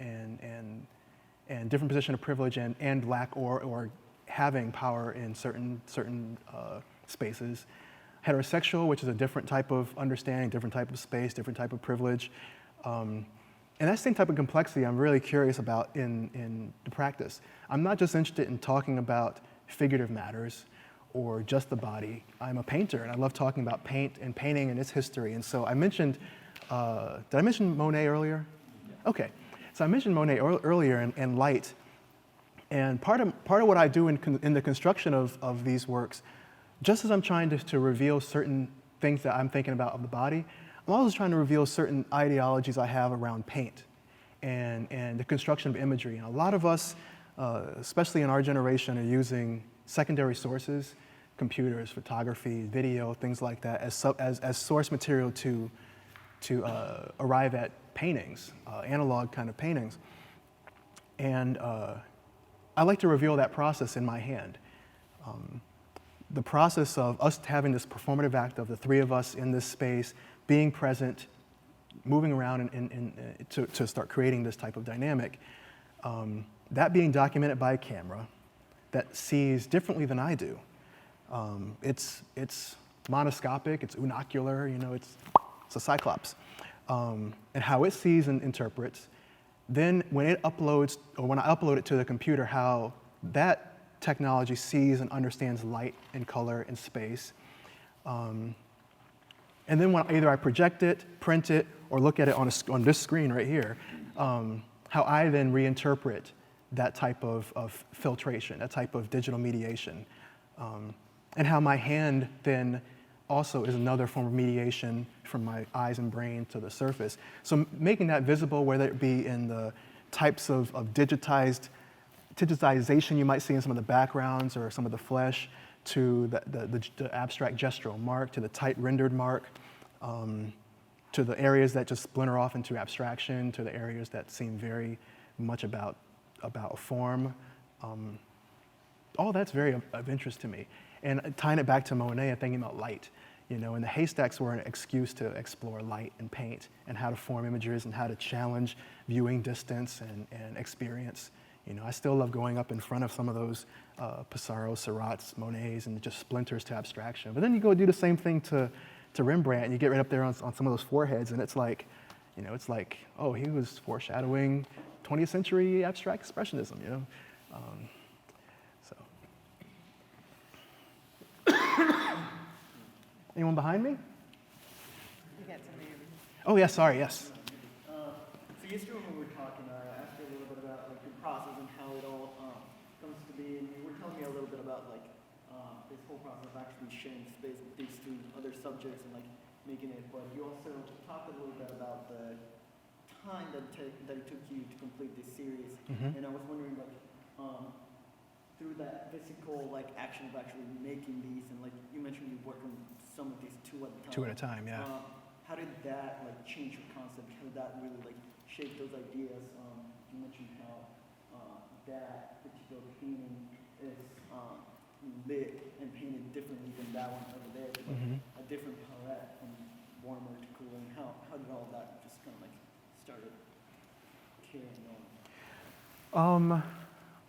Speaker 1: different position of privilege and lack or having power in certain spaces. Heterosexual, which is a different type of understanding, different type of space, different type of privilege. And that same type of complexity I'm really curious about in the practice. I'm not just interested in talking about figurative matters or just the body. I'm a painter, and I love talking about paint and painting and its history. And so I mentioned, did I mention Monet earlier? Okay, so I mentioned Monet earlier and light. And part of what I do in the construction of these works, just as I'm trying to reveal certain things that I'm thinking about of the body, I'm always trying to reveal certain ideologies I have around paint and the construction of imagery. And a lot of us, especially in our generation, are using secondary sources, computers, photography, video, things like that, as source material to arrive at paintings, analog kind of paintings. And I like to reveal that process in my hand. The process of us having this performative act of the three of us in this space, being present, moving around to start creating this type of dynamic, that being documented by a camera that sees differently than I do. It's monoscopic, it's unocular, it's a cyclops. And how it sees and interprets, then when it uploads, or when I upload it to the computer, how that technology sees and understands light and color and space. And then when either I project it, print it, or look at it on this screen right here, how I then reinterpret that type of filtration, that type of digital mediation. And how my hand then also is another form of mediation from my eyes and brain to the surface. So making that visible, whether it be in the types of digitization you might see in some of the backgrounds or some of the flesh, to the abstract gestural mark, to the tight rendered mark, to the areas that just splinter off into abstraction, to the areas that seem very much about a form. All that's very of interest to me. And tying it back to Monet and thinking about light, and the haystacks were an excuse to explore light and paint and how to form images and how to challenge viewing distance and experience. I still love going up in front of some of those Pissarros, Seurat's, Monets, and just splinters to abstraction. But then you go do the same thing to Rembrandt, and you get right up there on some of those foreheads, and it's like, oh, he was foreshadowing 20th century abstract expressionism, So. Anyone behind me?
Speaker 5: You got somebody over here.
Speaker 1: Oh, yeah, sorry, yes.
Speaker 6: So yesterday when we were talking, I asked you a little bit about your process and how it all comes to be, and you were telling me a little bit about this whole process of actually sharing space with these two other subjects and making it. But you also talked a little bit about the time that it took you to complete this series, and I was wondering through that physical action of actually making these, and you mentioned you work on some of these two at a time.
Speaker 1: Two at a time, yeah.
Speaker 6: How did that change your concept? How did that really shape those ideas? You mentioned how that particular painting is lit and painted differently than that one over there, but a different palette from warmer to cooler. And how did all that just kind of started carrying on?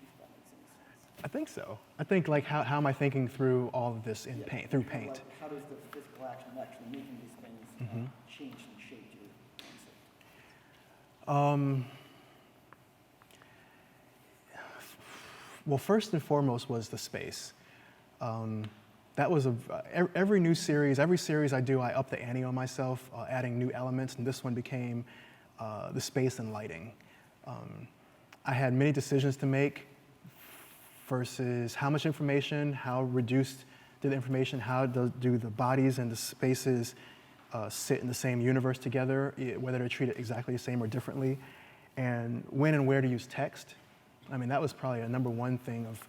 Speaker 6: If that makes any sense.
Speaker 1: I think so. I think how am I thinking through all of this in paint, through paint?
Speaker 6: How does the physical action of actually making these things change and shape your concept?
Speaker 1: Well, first and foremost was the space. That was every series I do, I up the ante on myself, adding new elements, and this one became the space and lighting. I had many decisions to make versus how much information, how reduced did the information, how do the bodies and the spaces sit in the same universe together, whether they're treated exactly the same or differently, and when and where to use text. I mean, that was probably a number one thing of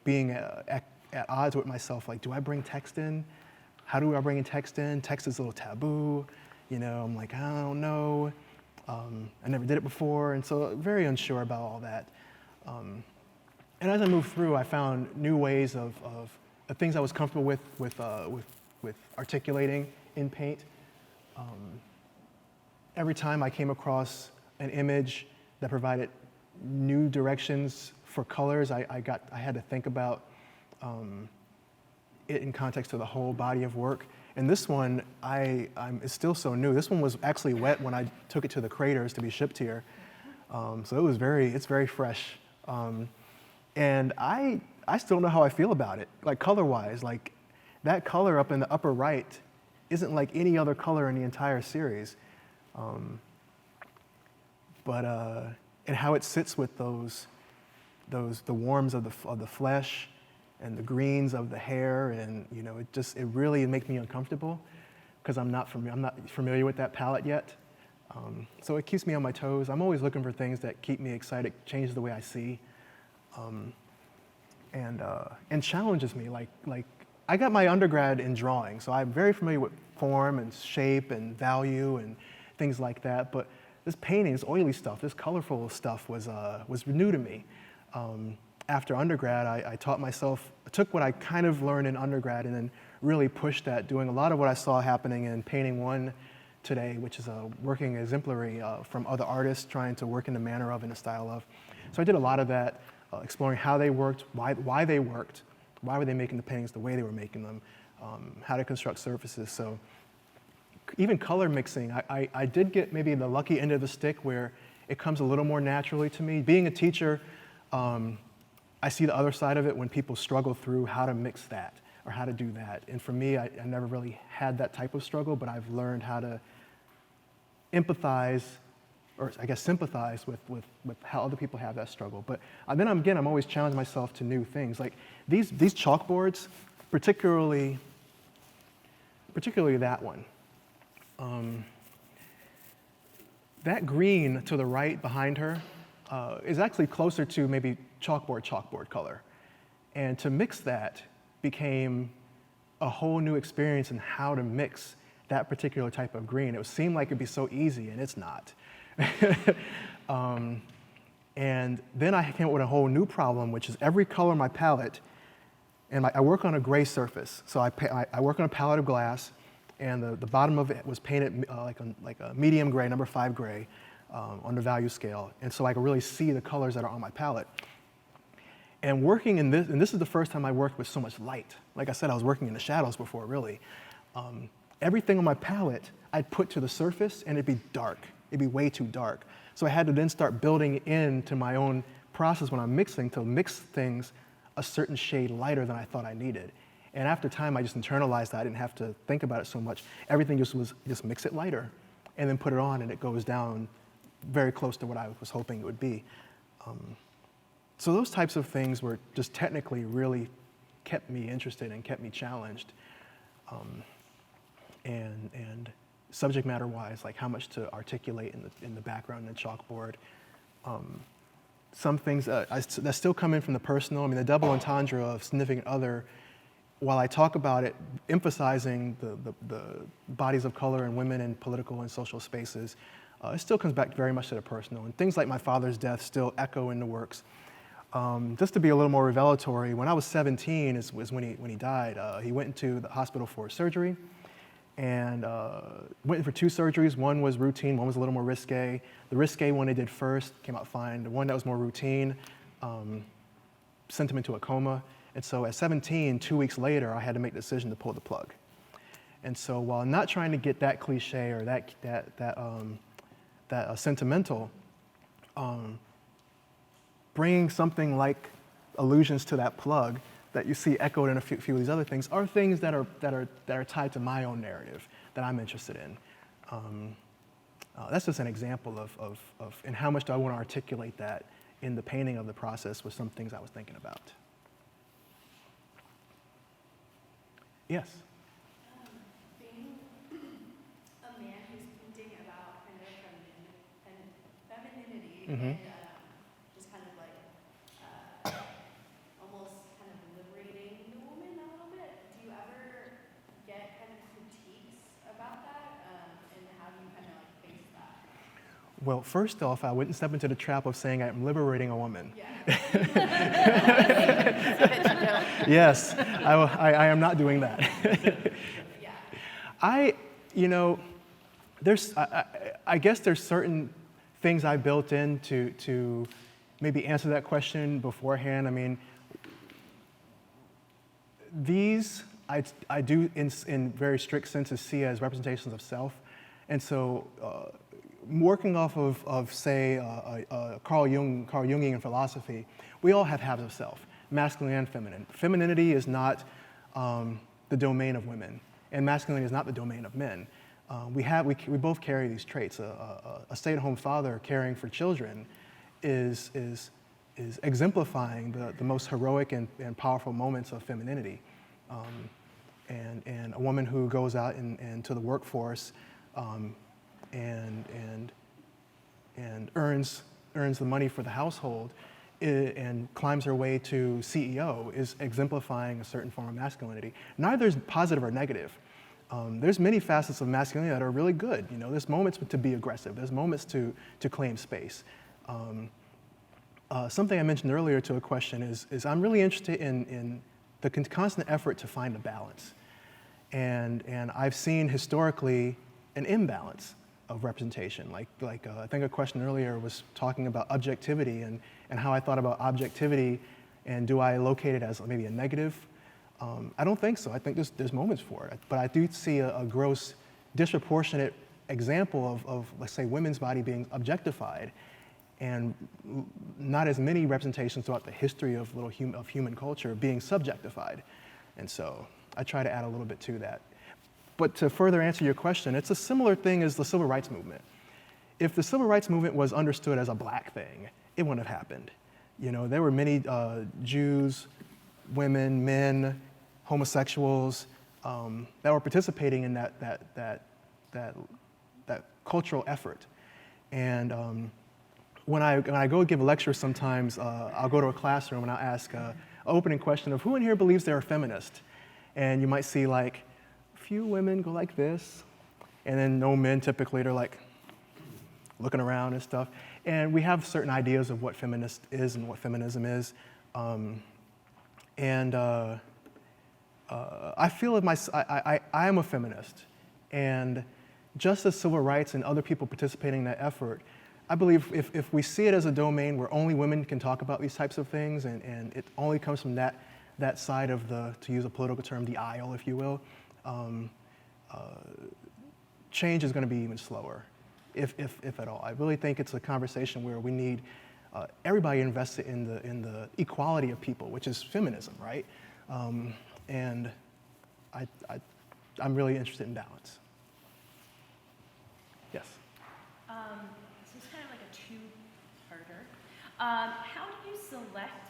Speaker 1: being at odds with myself. Do I bring text in? How do I bring in text in? Text is a little taboo. I'm I don't know. I never did it before, and so very unsure about all that. And as I moved through, I found new ways of things I was comfortable with articulating in paint. Every time I came across an image that provided new directions for colors, I had to think about it in context of the whole body of work. And this one, it's still so new. This one was actually wet when I took it to the craters to be shipped here. So it's very fresh. And I still don't know how I feel about it, like color-wise. Like that color up in the upper right isn't like any other color in the entire series. And how it sits with the warms of the flesh and the greens of the hair, and it really makes me uncomfortable because I'm not familiar with that palette yet. So it keeps me on my toes. I'm always looking for things that keep me excited, changes the way I see, and challenges me. Like I got my undergrad in drawing, so I'm very familiar with form and shape and value and things like that. But this painting, this oily stuff, this colorful stuff was new to me. After undergrad, I taught myself, took what I kind of learned in undergrad and then really pushed that, doing a lot of what I saw happening in Painting One today, which is working exemplary from other artists, trying to work in the manner of and the style of. So I did a lot of that, exploring how they worked, why they worked, why were they making the paintings the way they were making them, how to construct surfaces. So even color mixing, I did get maybe the lucky end of the stick where it comes a little more naturally to me. Being a teacher, I see the other side of it when people struggle through how to mix that or how to do that. And for me, I never really had that type of struggle, but I've learned how to empathize, or I guess sympathize with how other people have that struggle. But then I'm always challenging myself to new things. Like these chalkboards, particularly that one. That green to the right behind her is actually closer to maybe chalkboard color. And to mix that became a whole new experience in how to mix that particular type of green. It seemed like it'd be so easy, and it's not. And then I came up with a whole new problem, which is every color in my palette, and I work on a gray surface. So I work on a palette of glass, and the bottom of it was painted like a medium gray, number 5 gray, on the value scale. And so I could really see the colors that are on my palette. And working in this, and this is the first time I worked with so much light. Like I said, I was working in the shadows before, really. Everything on my palette I'd put to the surface, and it'd be dark. It'd be way too dark. So I had to then start building into my own process when I'm mixing to mix things a certain shade lighter than I thought I needed. And after time, I just internalized that. I didn't have to think about it so much. Everything just mix it lighter, and then put it on, and it goes down very close to what I was hoping it would be. So those types of things were just technically really kept me interested and kept me challenged. And subject matter wise, like how much to articulate in the background and the chalkboard. Some things that still come in from the personal. I mean, the double entendre of significant other, while I talk about it, emphasizing the bodies of color and women in political and social spaces, it still comes back very much to the personal. And things like my father's death still echo in the works. Just to be a little more revelatory, when I was 17 is when he died. He went into the hospital for surgery, and went in for 2 surgeries. One was routine, one was a little more risque. The risque one they did first came out fine. The one that was more routine sent him into a coma. And so at 17, 2 weeks later, I had to make the decision to pull the plug. And so while I'm not trying to get that cliche or that sentimental, bringing something like allusions to that plug that you see echoed in a few of these other things are things that are tied to my own narrative that I'm interested in. That's just an example of and how much do I want to articulate that in the painting of the process with some things I was thinking about. Yes?
Speaker 4: Being a man who's painting about kind of femininity and just kind of like almost kind of liberating the woman a little bit, do you ever get kind of critiques about that? And how do you kind of like face that?
Speaker 1: Well, first off, I wouldn't step into the trap of saying I'm liberating a woman.
Speaker 4: Yeah.
Speaker 1: Yes, I am not doing that. I guess there's certain things I built in to maybe answer that question beforehand. I mean, these I do in very strict senses see as representations of self. And so working off of say, Carl Jungian philosophy, we all have halves of self, masculine and feminine. Femininity is not the domain of women, and masculinity is not the domain of men. We both carry these traits. A stay-at-home father caring for children is exemplifying the most heroic and powerful moments of femininity. And a woman who goes out into the workforce and earns the money for the household and climbs her way to CEO is exemplifying a certain form of masculinity. Neither is positive or negative. There's many facets of masculinity that are really good. You know, there's moments to be aggressive. There's moments to claim space. Something I mentioned earlier to a question is I'm really interested in the constant effort to find a balance. And I've seen historically an imbalance of representation. Like I think a question earlier was talking about objectivity and how I thought about objectivity and do I locate it as maybe a negative? I don't think so. I think there's moments for it. But I do see a gross disproportionate example of, let's say, women's body being objectified and not as many representations throughout the history of human culture being subjectified. And so I try to add a little bit to that. But to further answer your question, it's a similar thing as the civil rights movement. If the civil rights movement was understood as a black thing, it wouldn't have happened. You know, there were many Jews, women, men, homosexuals that were participating in that cultural effort. And when I go give a lecture sometimes, I'll go to a classroom and I'll ask an opening question of who in here believes they're a feminist? And you might see like a few women go like this, and then no men typically, they're like looking around and stuff. And we have certain ideas of what feminist is and what feminism is. I feel I am a feminist, and just as civil rights and other people participating in that effort, I believe if we see it as a domain where only women can talk about these types of things, and it only comes from that side of to use a political term, the aisle, if you will, change is going to be even slower, if at all. I really think it's a conversation where we need everybody invested in the equality of people, which is feminism, right? And I'm really interested in balance. Yes.
Speaker 7: So it's kind of like a two-parter. How do you select,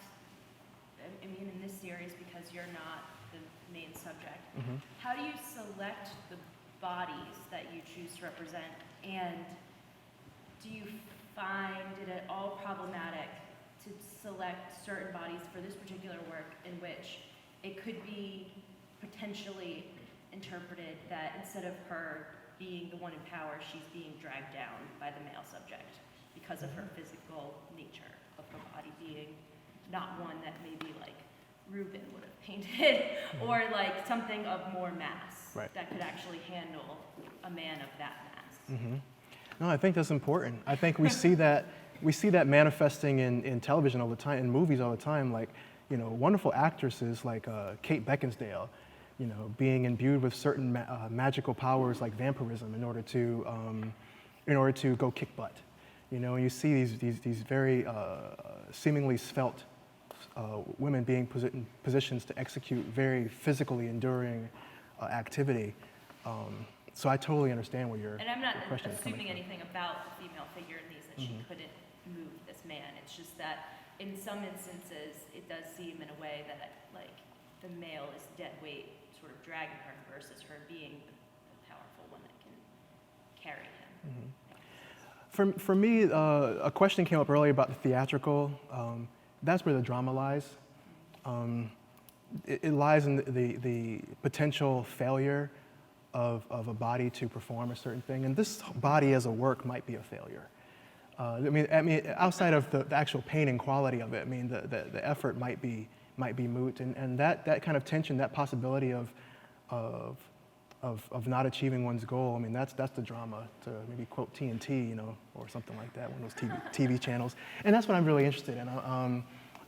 Speaker 7: I mean in this series because you're not the main subject, how do you select the bodies that you choose to represent, and do you find it at all problematic to select certain bodies for this particular work in which it could be potentially interpreted that instead of her being the one in power, she's being dragged down by the male subject because of her physical nature of her body being not one that maybe like Rubin would have painted or like something of more mass that could actually handle a man of that mass.
Speaker 1: No, I think that's important. I think we see that manifesting in television all the time, in movies all the time, like, you know, wonderful actresses like Kate Beckinsale, you know, being imbued with certain magical powers like vampirism in order to go kick butt. You know, you see these very seemingly svelte women being put in positions to execute very physically enduring activity. So I totally understand where your
Speaker 7: And I'm not
Speaker 1: question is coming
Speaker 7: assuming
Speaker 1: from.
Speaker 7: anything about the female figure in these that she couldn't move this man. It's just that in some instances it does seem in a way that like the male is dead weight sort of dragging her versus her being the powerful one that can carry him.
Speaker 1: For me, a question came up earlier about the theatrical. That's where the drama lies. It lies in the potential failure of a body to perform a certain thing, and this body as a work might be a failure. I mean, outside of the actual painting quality of it, I mean, the effort might be might be moot, and that kind of tension, that possibility of not achieving one's goal. I mean, that's the drama, to maybe quote TNT, you know, or something like that, one of those TV channels. And that's what I'm really interested in.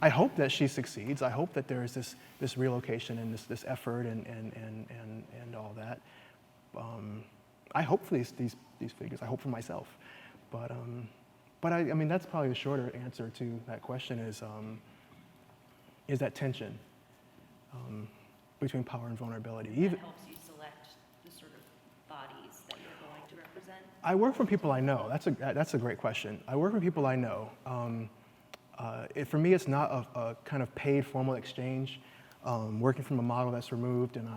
Speaker 1: I hope that she succeeds. I hope that there is this relocation and this effort and all that. I hope for these figures. I hope for myself. But I mean, that's probably the shorter answer to that question is that tension between power and vulnerability.
Speaker 7: That helps you select the sort of bodies that you're going to represent?
Speaker 1: I work from people I know. That's a great question. I work with people I know. For me, it's not a kind of paid formal exchange. Working from a model that's removed, and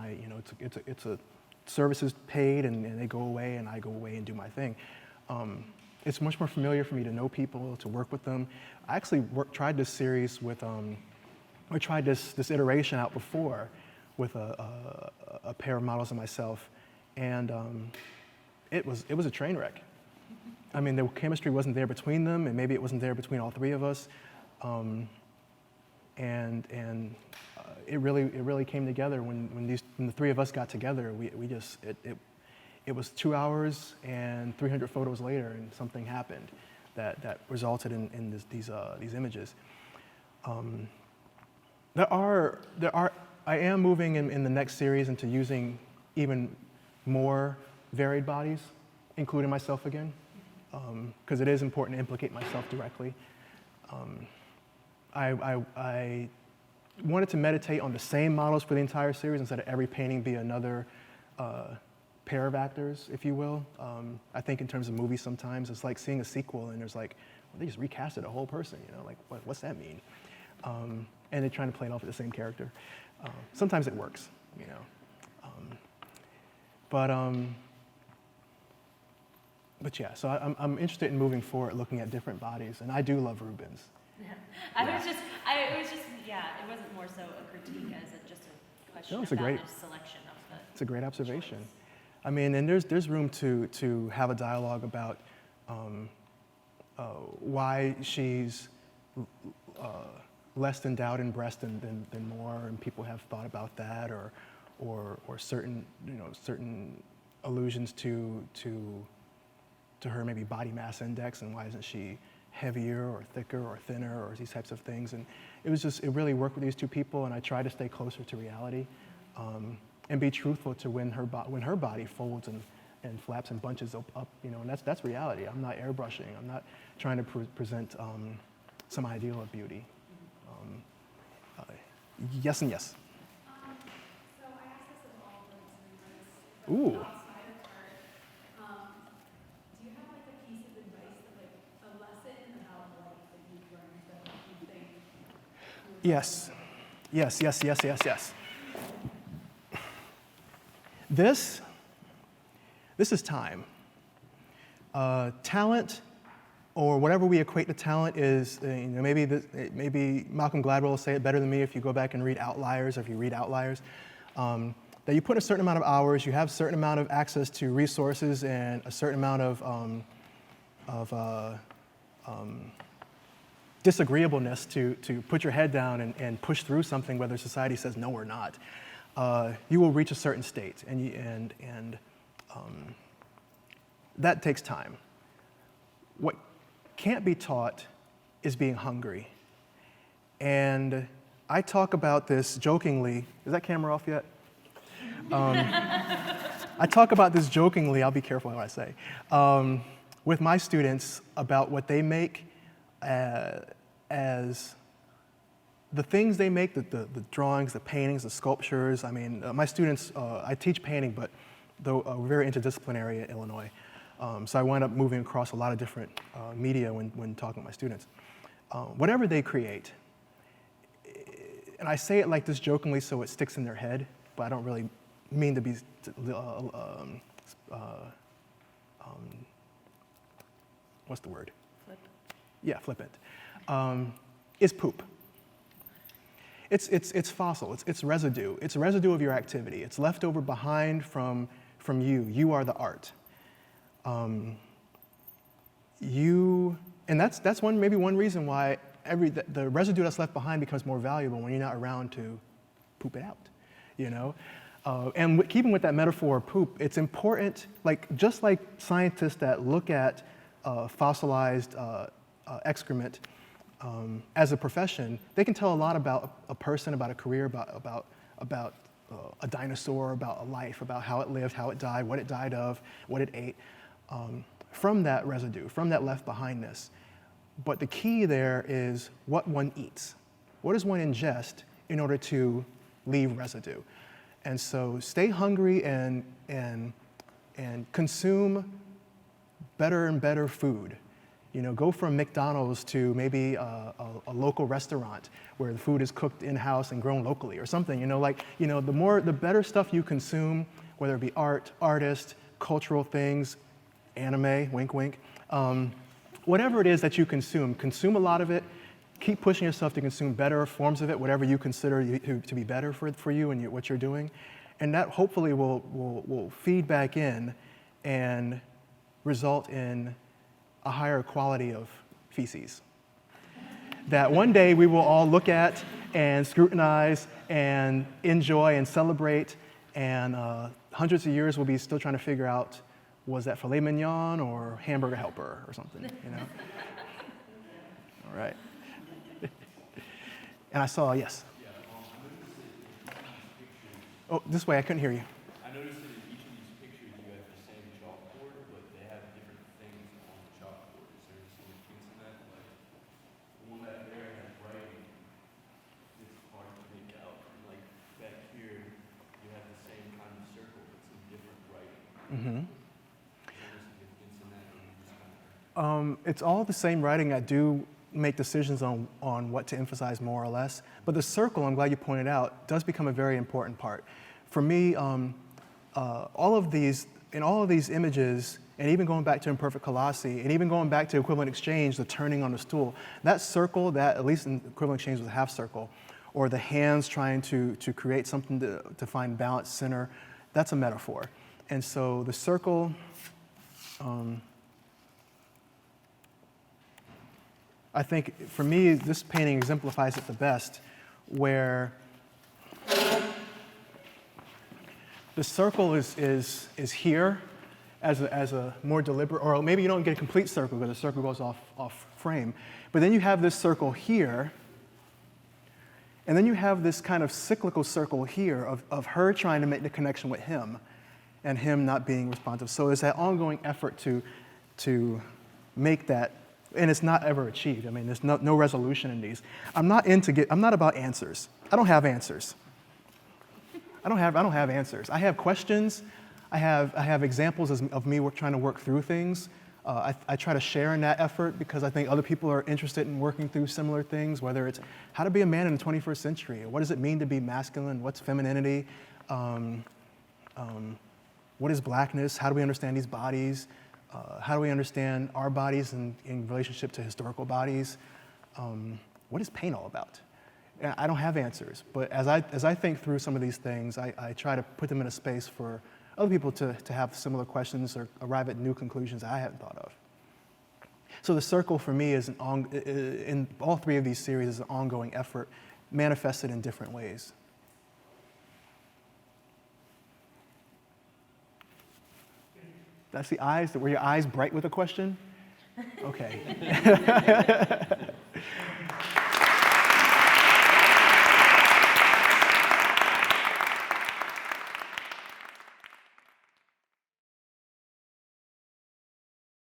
Speaker 1: it's a services paid, and they go away, and I go away and do my thing. It's much more familiar for me to know people, to work with them. I actually tried this series with, I tried this iteration out before with a pair of models and myself, and it was a train wreck. I mean, the chemistry wasn't there between them, and maybe it wasn't there between all three of us, it really came together when the three of us got together. It was 2 hours and 300 photos later, and something happened that resulted in these images. I am moving in the next series into using even more varied bodies, including myself again, because it is important to implicate myself directly. I wanted to meditate on the same models for the entire series instead of every painting be another pair of actors, if you will. I think in terms of movies sometimes, it's like seeing a sequel and there's like, well, they just recasted a whole person, you know, like what's that mean? And they're trying to play it off with the same character. Sometimes it works, you know. But yeah, so I'm interested in moving forward, looking at different bodies, and I do love Rubens.
Speaker 7: It wasn't more so a critique as just a question
Speaker 1: No, it's
Speaker 7: about
Speaker 1: a great-
Speaker 7: the selection of the.
Speaker 1: It's a great observation.
Speaker 7: choice.
Speaker 1: I mean, and there's room to have a dialogue about why she's less endowed in breast than more, and people have thought about that, or certain allusions to her maybe body mass index, and why isn't she heavier or thicker or thinner or these types of things. And it really worked with these two people, and I try to stay closer to reality and be truthful to when her body folds and flaps and bunches up, you know, and that's reality. I'm not airbrushing. I'm not trying to present some ideal of beauty. Yes and yes.
Speaker 8: So I asked this of all the listeners,
Speaker 1: Ooh.
Speaker 8: outside of art, do you have like a piece of advice, like a lesson about life that you've learned that you think?
Speaker 1: Yes. This is time. Talent, or whatever we equate to talent, is maybe Malcolm Gladwell will say it better than me if you go back and read Outliers, or if you read Outliers, that you put a certain amount of hours, you have a certain amount of access to resources, and a certain amount of disagreeableness to put your head down and push through something, whether society says no or not. You will reach a certain state, and that takes time. What can't be taught is being hungry. And I talk about this jokingly. Is that camera off yet? I talk about this jokingly, I'll be careful what I say, with my students about what they make as the things they make, the drawings, the paintings, the sculptures. I mean, my students, I teach painting, but though we're very interdisciplinary at Illinois. So I wind up moving across a lot of different media when talking to my students. Whatever they create, and I say it like this jokingly so it sticks in their head, but I don't really mean to be, what's the word?
Speaker 7: Flip.
Speaker 1: Yeah, flippant. Is poop. It's fossil, it's residue. It's residue of your activity. It's left over behind from you. You are the art. And that's maybe one reason why the residue that's left behind becomes more valuable when you're not around to poop it out, you know? And keeping with that metaphor of poop, it's important, just like scientists that look at fossilized excrement as a profession, they can tell a lot about a person, about a career, about a dinosaur, about a life, about how it lived, how it died, what it died of, what it ate, from that residue, from that left behindness. But the key there is what one eats. What does one ingest in order to leave residue? And so stay hungry and consume better and better food. You know, go from McDonald's to maybe a local restaurant where the food is cooked in-house and grown locally or something. The better stuff you consume, whether it be art, artists, cultural things, anime, wink, wink, whatever it is that you consume a lot of it. Keep pushing yourself to consume better forms of it, whatever you consider to be better for you and what you're doing. And that hopefully will feed back in and result in a higher quality of feces that one day we will all look at and scrutinize and enjoy and celebrate, and hundreds of years we'll be still trying to figure out, was that filet mignon or hamburger helper or something, you know? All right. And I saw, yes. Oh, this way, I couldn't hear you.
Speaker 9: I noticed that in each of these pictures you have the same chalkboard, but they have different things on the chalkboard. Is there significance in that? Like, the one back there has writing. It's hard to make out. And like back here, you have the same kind of circle, but some different writing.
Speaker 1: Mm-hmm.
Speaker 9: Is there any significance in that, or you just kind of...
Speaker 1: It's all the same writing. I do make decisions on what to emphasize more or less. But the circle, I'm glad you pointed out, does become a very important part. For me, in all of these images, and even going back to Imperfect Colossi, and even going back to Equivalent Exchange, the turning on the stool, that circle, that at least in Equivalent Exchange was a half circle, or the hands trying to create something to find balance, center, that's a metaphor. And so the circle, I think for me, this painting exemplifies it the best, where the circle is here as a more deliberate, or maybe you don't get a complete circle because the circle goes off frame. But then you have this circle here, and then you have this kind of cyclical circle here of her trying to make the connection with him and him not being responsive. So there's that ongoing effort to make that. And it's not ever achieved. I mean, there's no resolution in these. I'm not about answers. I don't have answers. I don't have answers. I have questions. I have examples of me trying to work through things. I try to share in that effort because I think other people are interested in working through similar things, whether it's how to be a man in the 21st century, or what does it mean to be masculine, what's femininity, what is blackness, how do we understand these bodies, how do we understand our bodies in relationship to historical bodies? What is pain all about? And I don't have answers, but as I think through some of these things, I try to put them in a space for other people to have similar questions or arrive at new conclusions I hadn't thought of. So the circle for me is in all three of these series is an ongoing effort manifested in different ways. That's the eyes. Were your eyes bright with a question? Okay.